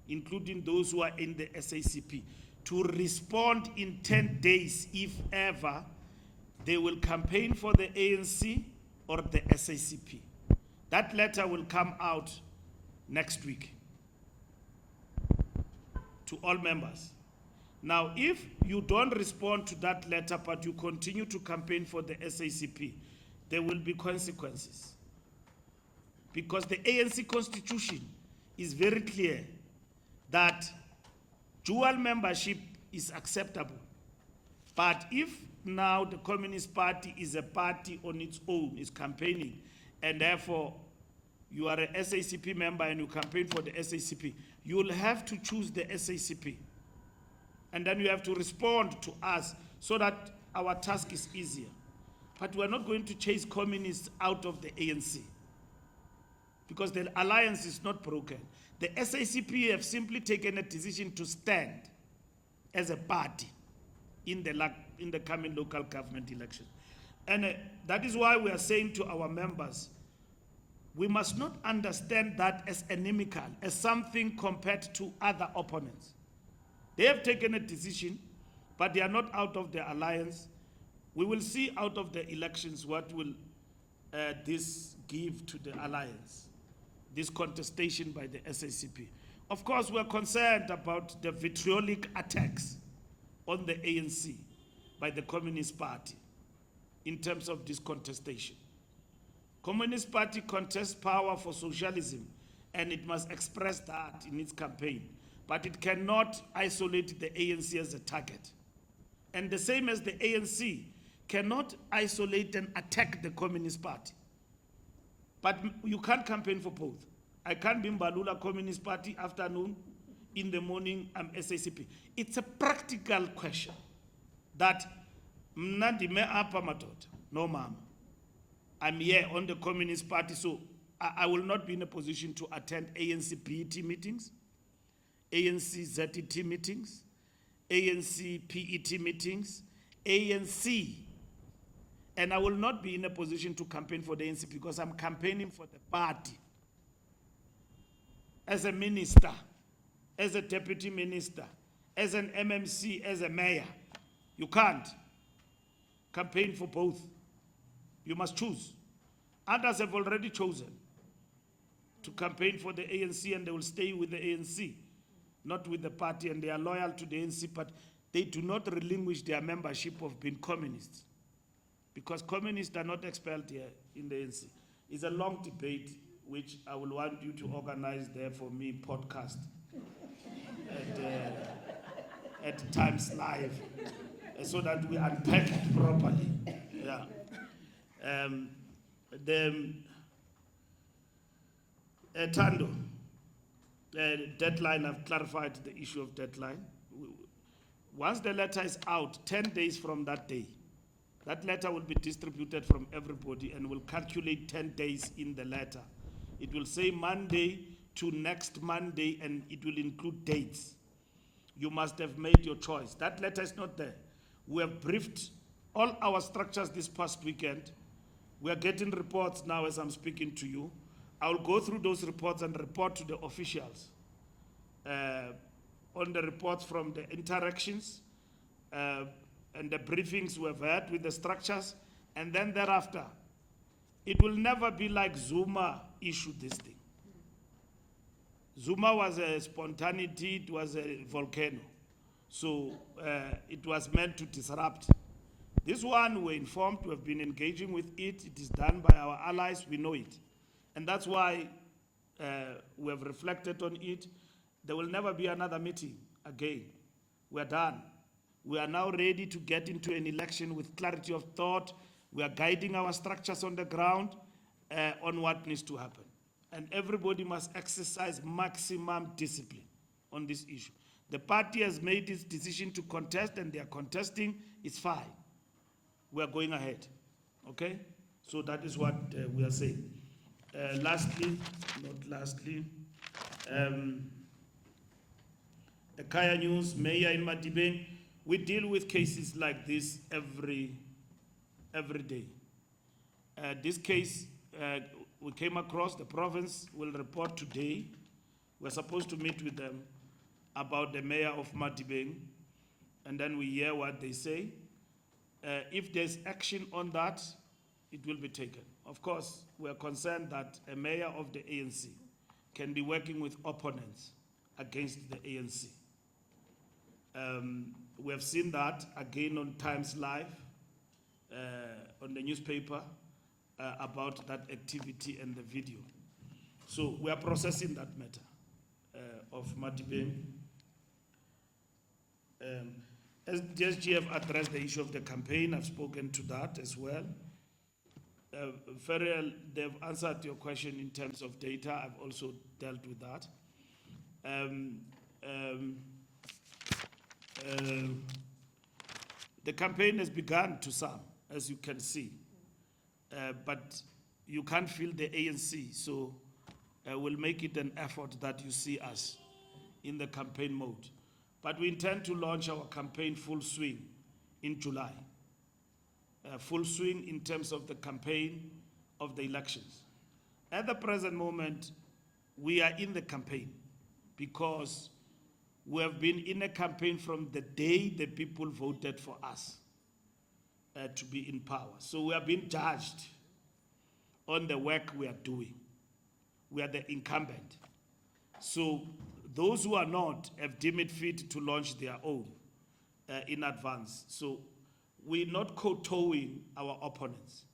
including those who are in the SACP, to respond in 10 days if ever they will campaign for the ANC or the SACP. That letter will come out next week to all members. Now, if you don't respond to that letter but you continue to campaign for the SACP, there will be consequences. Because the ANC constitution is very clear that dual membership is acceptable. But if now the Communist Party is a party on its own, is campaigning, and therefore you are a SACP member and you campaign for the SACP, you will have to choose the SACP. And then you have to respond to us so that our task is easier. But we are not going to chase communists out of the ANC because the alliance is not broken. The SACP have simply taken a decision to stand as a party in the coming local government election. And that is why we are saying to our members, we must not understand that as inimical, as something compared to other opponents. They have taken a decision, but they are not out of the alliance. We will see out of the elections what will this give to the alliance, this contestation by the SACP. Of course, we are concerned about the vitriolic attacks on the ANC by the Communist Party in terms of this contestation. Communist Party contests power for socialism, and it must express that in its campaign. But it cannot isolate the ANC as a target. And the same as the ANC cannot isolate and attack the Communist Party. But you can't campaign for both. I can't be Mbalula Communist Party afternoon, in the morning I'm SACP. It's a practical question that mnandi me apa madoda, no mama. I'm here on the Communist Party, so I will not be in a position to attend ANC PET meetings, ANC ZET meetings, ANC PET meetings, ANC. And I will not be in a position to campaign for the ANC because I'm campaigning for the party. As a minister, as a deputy minister, as an MMC, as a mayor, you can't campaign for both. You must choose. Others have already chosen to campaign for the ANC and they will stay with the ANC, not with the party, and they are loyal to the ANC, but they do not relinquish their membership of being communists because communists are not expelled here in the ANC. It's a long debate which I will want you to organize there for me, podcast at Times Live, so that we unpack it properly. Yeah. Tando, deadline, I've clarified the issue of deadline. Once the letter is out, 10 days from that day, that letter will be distributed from everybody and will calculate 10 days in the letter. It will say Monday to next Monday and it will include dates. You must have made your choice. That letter is not there. We have briefed all our structures this past weekend. We are getting reports now as I'm speaking to you. I will go through those reports and report to the officials on the reports from the interactions and the briefings we have had with the structures. And then thereafter, it will never be like Zuma issued this thing. Zuma was a spontaneity, it was a volcano. So it was meant to disrupt. This one, we're informed, we have been engaging with it. It is done by our allies, we know it. And that's why we have reflected on it. There will never be another meeting again. We're done. We are now ready to get into an election with clarity of thought. We are guiding our structures on the ground on what needs to happen. And everybody must exercise maximum discipline on this issue. The party has made its decision to contest and they are contesting, it's fine. We are going ahead, okay? So that is what we are saying. Lastly, Kaya News, Mayor in Madibeng. We deal with cases like this every day. This case we came across, the province will report today. We're supposed to meet with them about the mayor of Madibeng, and then we hear what they say. If there's action on that, it will be taken. Of course, we are concerned that a mayor of the ANC can be working with opponents against the ANC. We have seen that again on Times Live, on the newspaper, about that activity and the video. So we are processing that matter of Madibeng. As DSG have addressed the issue of the campaign, I've spoken to that as well. Ferriel, they've answered your question in terms of data. I've also dealt with that. The campaign has begun to some, as you can see, but you can't feel the ANC, so we'll make it an effort that you see us in the campaign mode. But we intend to launch our campaign full swing in July. Full swing in terms of the campaign of the elections. At the present moment, we are in the campaign because we have been in a campaign from the day the people voted for us to be in power. So we are being judged on the work we are doing. We are the incumbent. So those who are not have deemed it fit to launch their own in advance. So we're not kowtowing our opponents.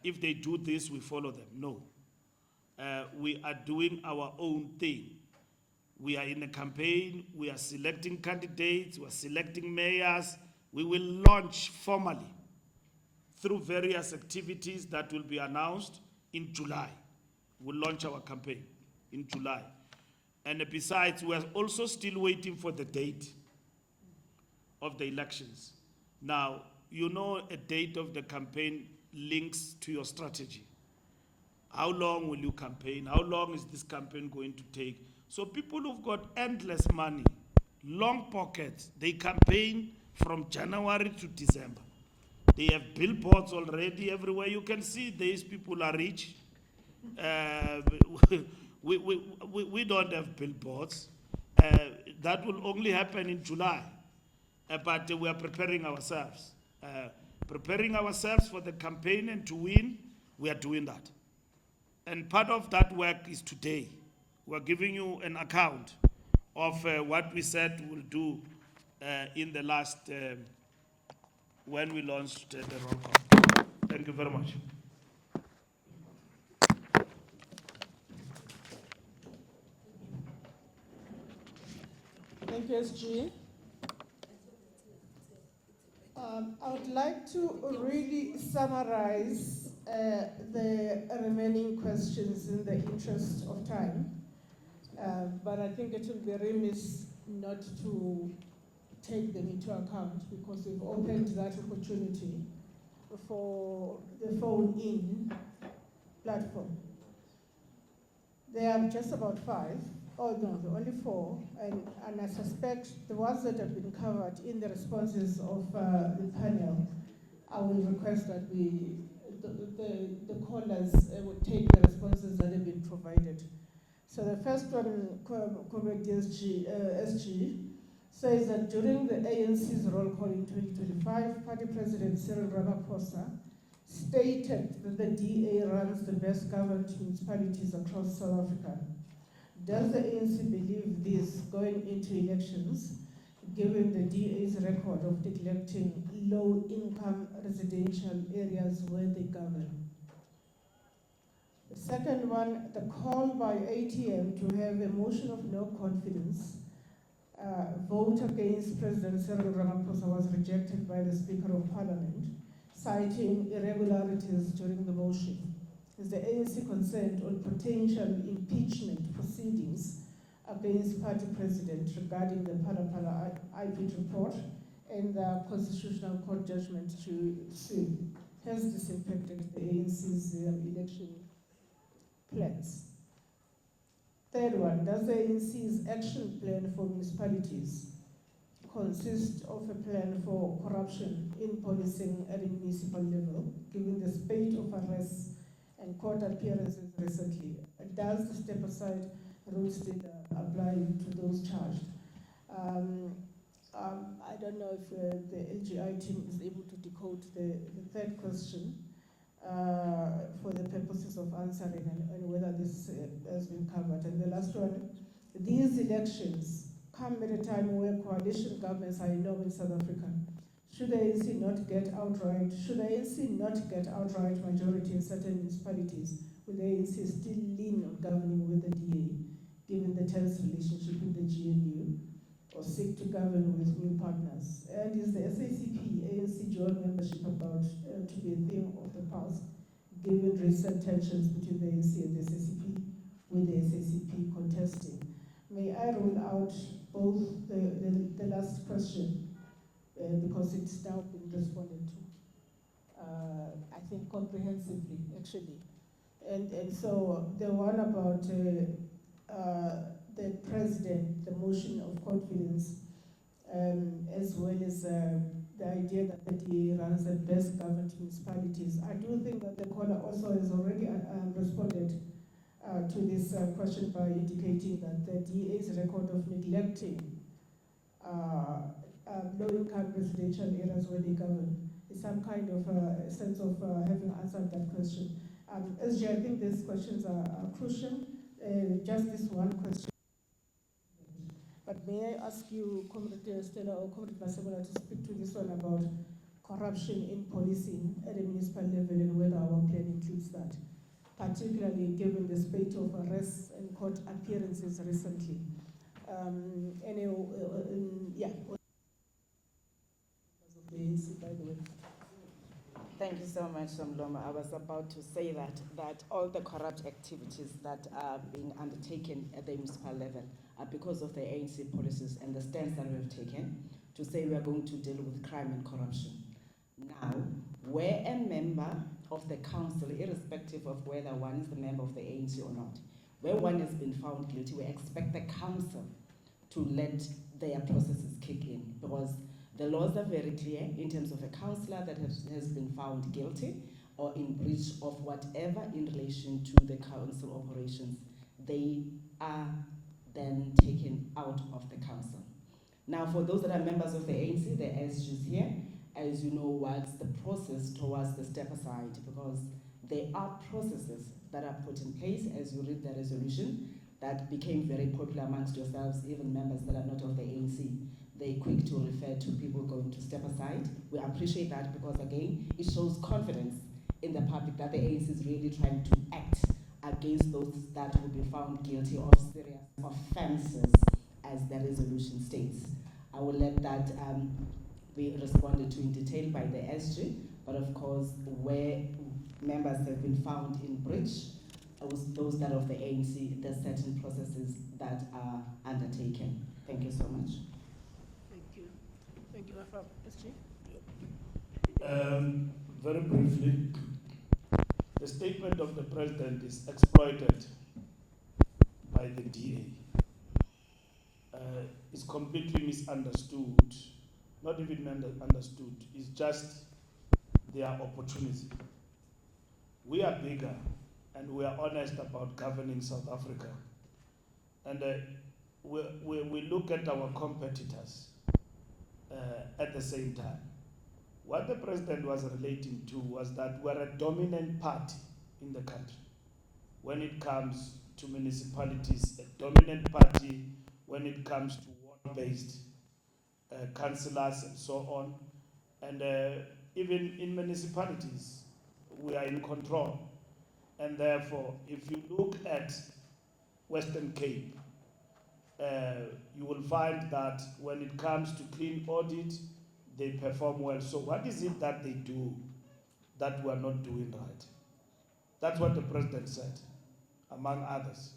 If they do this, we follow them. No. We are doing our own thing. We are in a campaign, we are selecting candidates, we are selecting mayors. We will launch formally through various activities that will be announced in July. We'll launch our campaign in July. And besides, we are also still waiting for the date of the elections. Now, you know a date of the campaign links to your strategy. How long will you campaign? How long is this campaign going to take? So people who've got endless money, long pockets, they campaign from January to December. They have billboards already everywhere. You can see these people are rich. We don't have billboards. That will only happen in July. But we are preparing ourselves. Preparing ourselves for the campaign and to win, we are doing that. And part of that work is today. We're giving you an account of what we said we'll do in the last, when we launched the roll call. Thank you very much. Thank you, SG. I would like to really summarize the remaining questions in the interest of time. But I think it will be remiss not to take them into account because we've opened that opportunity for the phone-in platform. There are just about 5. Oh no, there are only 4, and I suspect the ones that have been covered in the responses of the panel, I will request that the callers would take the responses that have been provided. So the first one, Comrade SG, says that during the ANC's roll call in 2025, Party President Cyril Ramaphosa stated that the DA runs the best governed municipalities across South Africa. Does the ANC believe this going into elections, given the DA's record of neglecting low-income residential areas where they govern? The second one, the call by ATM to have a motion of no confidence vote against President Cyril Ramaphosa was rejected by the Speaker of Parliament, citing irregularities during the motion. Is the ANC concerned on potential impeachment proceedings against party president regarding the Phala IP report and the Constitutional Court judgment to sue? Has this impacted the ANC's election plans? Third one, does the ANC's action plan for municipalities consist of a plan for corruption in policing at a municipal level, given the spate of arrests and court appearances recently? Does the step aside rules data apply to those charged? I don't know if the LGI team is able to decode the third question for the purposes of answering and whether this has been covered. And the last one, these elections come at a time where coalition governments are enormous in South Africa. Should the ANC not get outright majority in certain municipalities, will the ANC still lean on governing with the DA, given the tense relationship with the GNU, or seek to govern with new partners? And is the SACP ANC joint membership about to be a thing of the past, given recent tensions between the ANC and the SACP, with the SACP contesting? May I rule out both the last question, because it's now been responded to, I think comprehensively, actually. And so the one about the president, the motion of confidence, as well as the idea that the DA runs the best governed municipalities. I do think that the caller also has already responded to this question by indicating that the DA's record of neglecting low-income residential areas where they govern is some kind of sense of having answered that question. SJ, I think these questions are crucial. Just this one question. But may I ask you, Comrade Stella or Comrade Masemola, to speak to this one about corruption in policing at a municipal level and whether our plan includes that, particularly given the spate of arrests and court appearances recently. Yeah. Of the ANC, by the way. Thank you so much, Somloma. I was about to say that all the corrupt activities that are being undertaken at the municipal level are because of the ANC policies and the stance that we have taken to say we are going to deal with crime and corruption. Now, where a member of the council, irrespective of whether one is the member of the ANC or not, where one has been found guilty, we expect the council to let their processes kick in, because the laws are very clear in terms of a councillor that has been found guilty or in breach of whatever in relation to the council operations, they are then taken out of the council. Now, for those that are members of the ANC, the SGs here, as you know, what's the process towards the step aside, because there are processes that are put in place, as you read the resolution, that became very popular amongst yourselves, even members that are not of the ANC. They're quick to refer to people going to step aside. We appreciate that because, again, it shows confidence in the public that the ANC is really trying to act against those that will be found guilty of serious offences, as the resolution states. I will let that be responded to in detail by the SG, but of course, where members have been found in breach, those that of the ANC, there's certain processes that are undertaken. Thank you so much. Thank you, SG. Very briefly, the statement of the president is exploited by the DA. It's completely misunderstood, not even understood, it's just their opportunity. We are bigger and we are honest about governing South Africa. And we look at our competitors at the same time. What the president was relating to was that we're a dominant party in the country when it comes to municipalities, a dominant party when it comes to ward-based councillors and so on. And even in municipalities, we are in control. And therefore, if you look at Western Cape, you will find that when it comes to clean audit, they perform well. So what is it that they do that we are not doing right? That's what the president said, among others.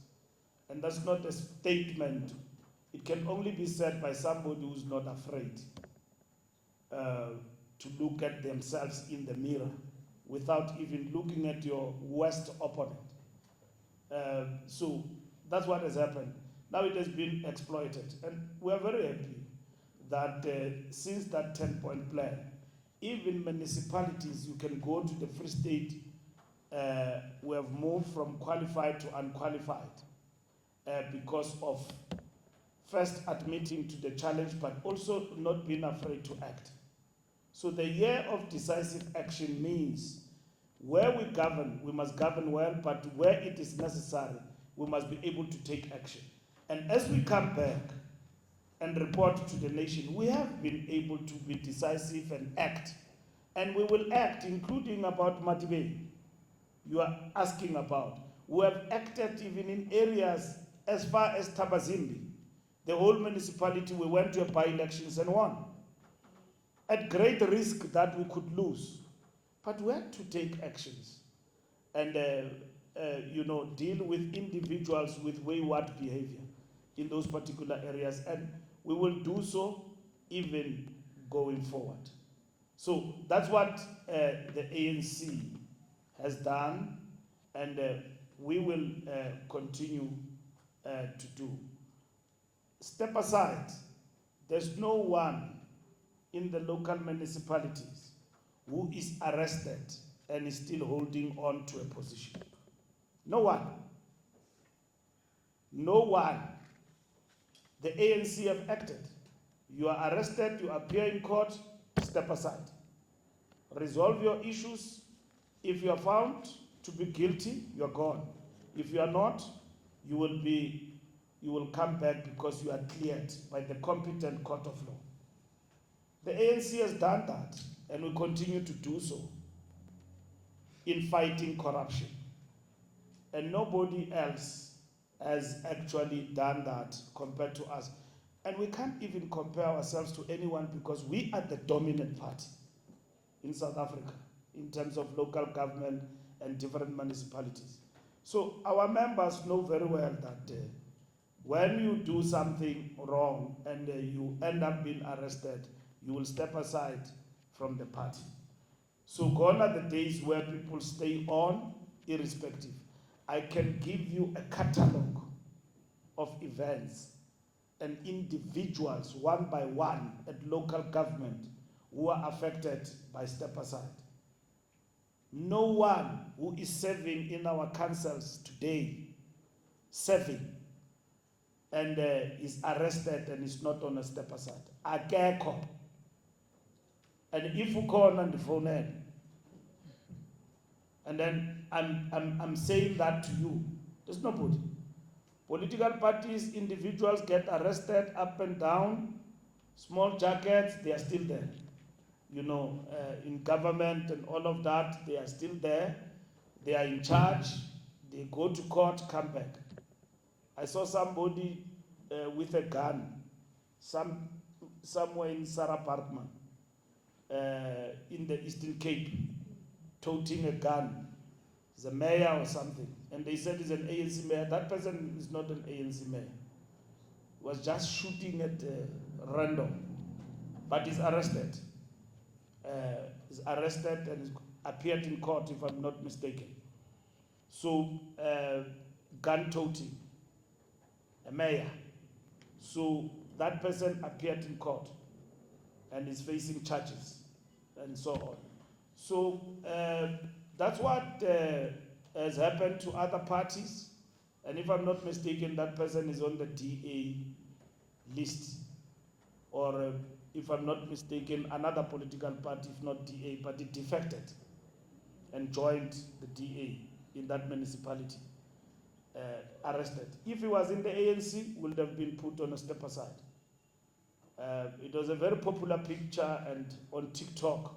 And that's not a statement. It can only be said by somebody who's not afraid to look at themselves in the mirror without even looking at your worst opponent. So That's what has happened. Now it has been exploited. And we are very happy that since that 10-point plan, even municipalities, you can go to the Free State, we have moved from qualified to unqualified because of first admitting to the challenge, but also not being afraid to act. So the year of decisive action means where we govern, we must govern well, but where it is necessary, we must be able to take action. And as we come back and report to the nation, we have been able to be decisive and act. And we will act, including about Madibe, you are asking about. We have acted even in areas as far as Tabazimbi. The whole municipality, we went to a by-elections and won. At great risk that we could lose. But we had to take actions and deal with individuals with wayward behavior in those particular areas. And we will do so even going forward. So that's what the ANC has done, and we will continue to do. Step aside. There's no one in the local municipalities who is arrested and is still holding on to a position. No one. No one. The ANC have acted. You are arrested, you appear in court, step aside. Resolve your issues. If you are found to be guilty, you are gone. If you are not, you will come back because you are cleared by the competent court of law. The ANC has done that and will continue to do so in fighting corruption. And nobody else has actually done that compared to us. And we can't even compare ourselves to anyone because we are the dominant party in South Africa in terms of local government and different municipalities. So our members know very well that when you do something wrong and you end up being arrested, you will step aside from the party. So gone are the days where people stay on irrespective. I can give you a catalog of events and individuals one by one at local government who are affected by step aside. No one who is serving in our councils today, serving, and is arrested and is not on a step aside. Akekho. And if you call on the phone, and then I'm saying that to you, there's nobody. Political parties, individuals get arrested up and down, small jackets, they are still there. In government and all of that, they are still there. They are in charge. They go to court, come back. I saw somebody with a gun, somewhere in Sarah Parkman, in the Eastern Cape, toting a gun. He's a mayor or something. And they said he's an ANC mayor. That person is not an ANC mayor. He was just shooting at random. But he's arrested. Is arrested and is appeared in court, if I'm not mistaken. So, gun toting, a mayor. So that person appeared in court and is facing charges and so on. So that's what has happened to other parties. And if I'm not mistaken, that person is on the DA list, or if I'm not mistaken, another political party, if not DA, but it defected and joined the DA in that municipality, arrested. If he was in the ANC, would have been put on a step aside. It was a very popular picture and on TikTok.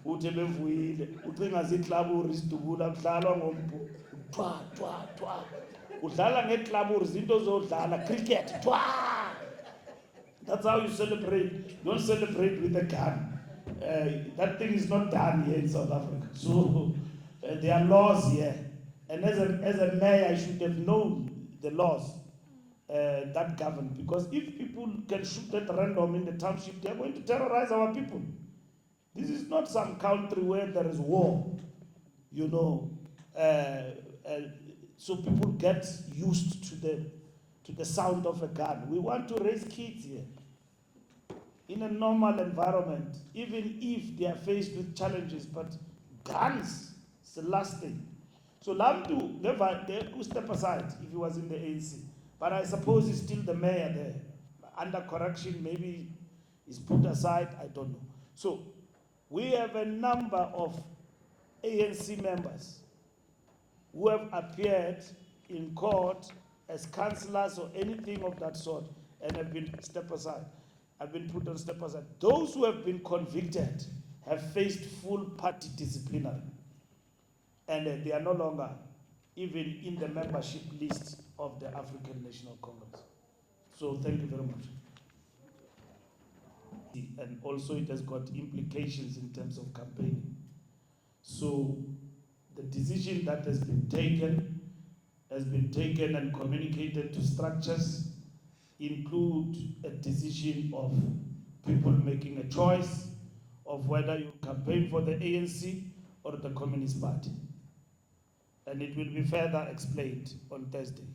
Uthe bevuyile ucinga ziklaburi sidubula kudlalwa ngompu twa twa twa udlala ngeklaburi zinto zodlala cricket twa. That's how you celebrate. You don't celebrate with a gun. That thing is not done here in South Africa. So there are laws here, and as a mayor I should have known the laws that govern, because if people can shoot at random in the township, they are going to terrorize our people. This is not some country where there is war, you know, so people get used to the sound of a gun. We want to raise kids here in a normal environment, even if they are faced with challenges, but guns is the last thing. So Lamdu never they step aside if he was in the ANC. But I suppose he's still the mayor there. Under correction, maybe he's put aside, I don't know. So we have a number of ANC members who have appeared in court as councillors or anything of that sort and have been step aside, have been put on step aside. Those who have been convicted have faced full party disciplinary, and they are no longer even in the membership list of the African National Congress. So thank you very much. And also it has got implications in terms of campaigning. So the decision that has been taken and communicated to structures include a decision of people making a choice of whether you campaign for the ANC or the Communist Party. And it will be further explained on Thursday.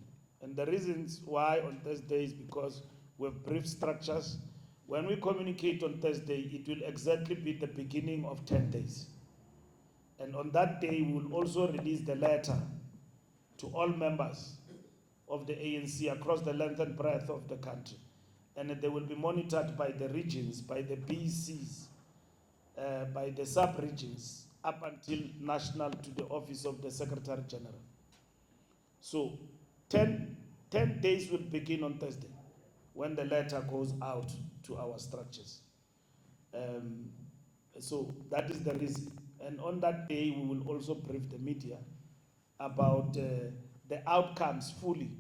And the reasons why on Thursday is because we have brief structures. When we communicate on Thursday, it will exactly be the beginning of 10 days. And on that day, we will also release the letter to all members of the ANC across the length and breadth of the country. And they will be monitored by the regions, by the BECs, by the sub-regions, up until national to the office of the Secretary General. So 10 days will begin on Thursday when the letter goes out to our structures. So that is the reason. And on that day, we will also brief the media about the outcomes fully,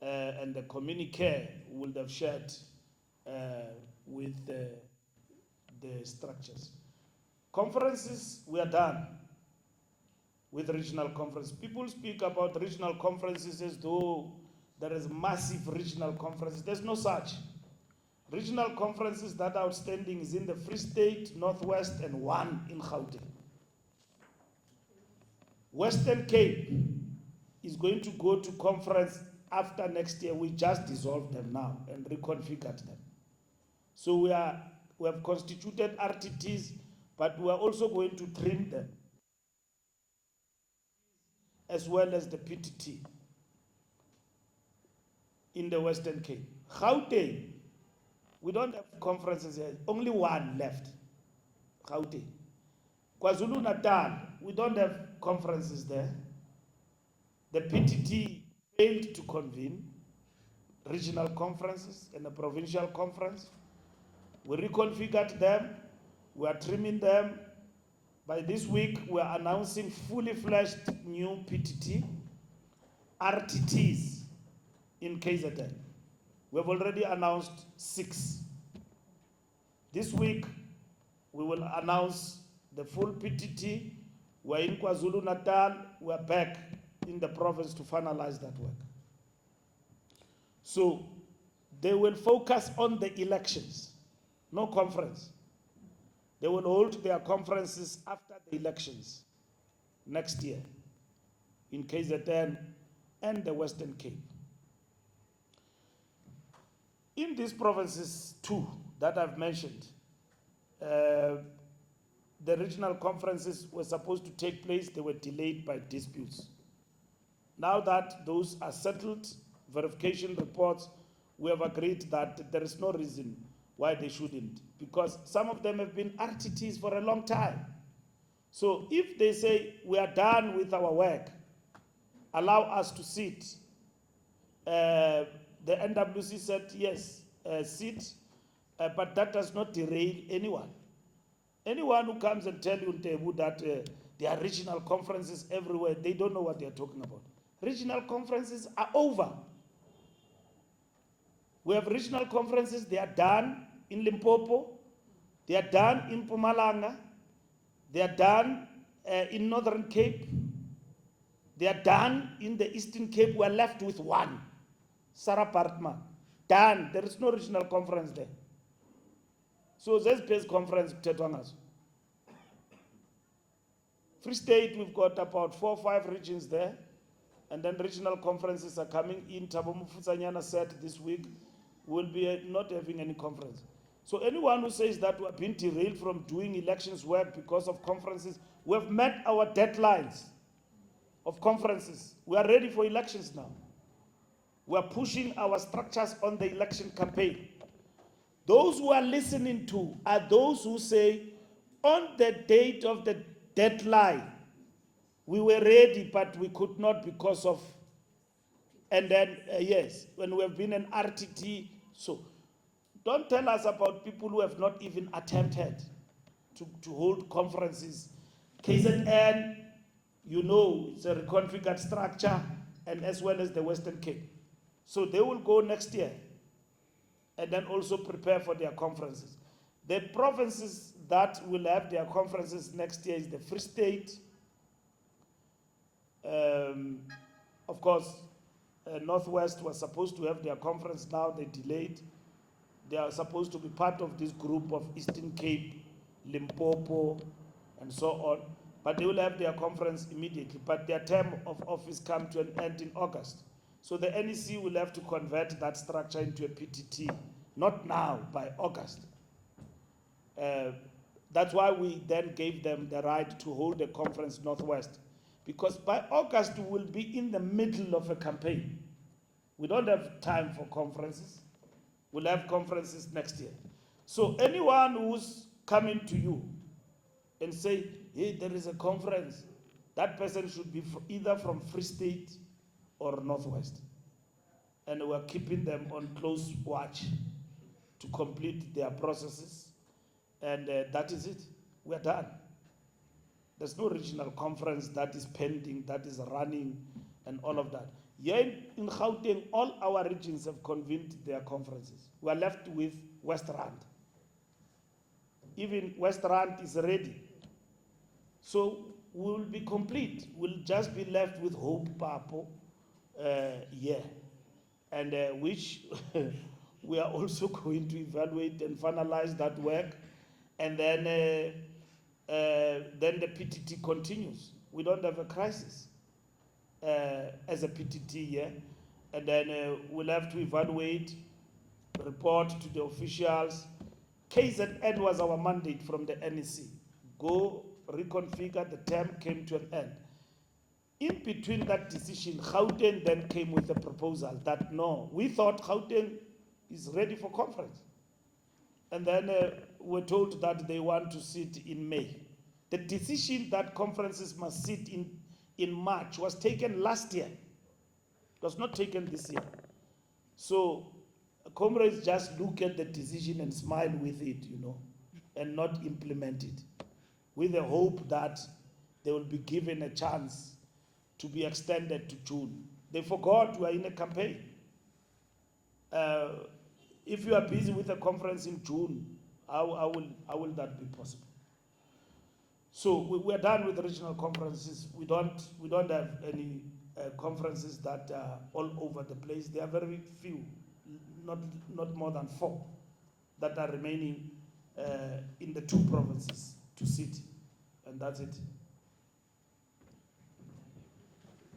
and the communique we will have shared with the structures. Conferences, we are done with regional conference. People speak about regional conferences as though there is massive regional conferences. There's no such. Regional conferences that are outstanding is in the Free State, Northwest, and one in Gauteng. Western Cape is going to go to conference after next year. We just dissolved them now and reconfigured them. So we have constituted RTTs, but we are also going to trim them, as well as the PTT in the Western Cape. Gauteng, we don't have conferences here, only one left, Gauteng. KwaZulu-Natal, we don't have conferences there. The PTT failed to convene regional conferences and a provincial conference. We reconfigured them, we are trimming them. By this week, we are announcing fully fledged new PTT, RTTs in KZN. We have already announced 6. This week, we will announce the full PTT. We're in KwaZulu-Natal, we're back in the province to finalize that work. So they will focus on the elections, no conference. They will hold their conferences after the elections next year in KZN and the Western Cape. In these provinces too that I've mentioned, the regional conferences were supposed to take place, they were delayed by disputes. Now that those are settled, verification reports, we have agreed that there is no reason why they shouldn't, because some of them have been RTTs for a long time. So if they say we are done with our work, allow us to sit, the NWC said yes, sit, but that does not derail anyone. Anyone who comes and tell you that there are regional conferences everywhere, they don't know what they are talking about. Regional conferences are over. We have regional conferences, they are done in Limpopo, they are done in Mpumalanga, they are done in Northern Cape, they are done in the Eastern Cape. We are left with one, Sarah Partman, done. There is no regional conference there. So there's base conference, Free State, we've got about 4 or 5 regions there. And then regional conferences are coming in. Thabo Mofusanyana said this week, we'll be not having any conference. So anyone who says that we're being derailed from doing elections work because of conferences, we have met our deadlines of conferences. We are ready for elections now. We are pushing our structures on the election campaign. Those who are listening to are those who say, on the date of the deadline, we were ready, but we could not because of, and then, yes, when we have been an RTT, so don't tell us about people who have not even attempted to hold conferences. KZN, you know, it's a reconfigured structure, and as well as the Western Cape. So they will go next year and then also prepare for their conferences. The provinces that will have their conferences next year is the Free State. Of course, Northwest was supposed to have their conference, now they delayed. They are supposed to be part of this group of Eastern Cape, Limpopo, and so on. But they will have their conference immediately. But their term of office comes to an end in August. So the NEC will have to convert that structure into a PTT, not now, by August. That's why we then gave them the right to hold a conference Northwest. Because by August, we will be in the middle of a campaign. We don't have time for conferences. We'll have conferences next year. So anyone who's coming to you and say, hey, there is a conference, that person should be either from Free State or Northwest. And we're keeping them on close watch to complete their processes. And that is it. We're done. There's no regional conference that is pending, that is running, and all of that. Here in Gauteng, all our regions have convened their conferences. We are left with West Rand. Even West Rand is ready. So we will be complete. We'll just be left with Hope Papo, and which we are also going to evaluate and finalize that work. And then the PTT continues. We don't have a crisis as a PTT here. And then we'll have to evaluate, report to the officials. KZN was our mandate from the NEC. Go reconfigure, the term came to an end. In between that decision, Gauteng then came with a proposal that no, we thought Gauteng is ready for conference. And then we're told that they want to sit in May. The decision that conferences must sit in March was taken last year. It was not taken this year. So comrades just look at the decision and smile with it, you know, and not implement it, with the hope that they will be given a chance to be extended to June. They forgot we are in a campaign. If you are busy with a conference in June, how will that be possible? So we are done with the regional conferences. We don't have any conferences that are all over the place. There are very few, not more than 4, that are remaining in the 2 provinces to sit, and that's it.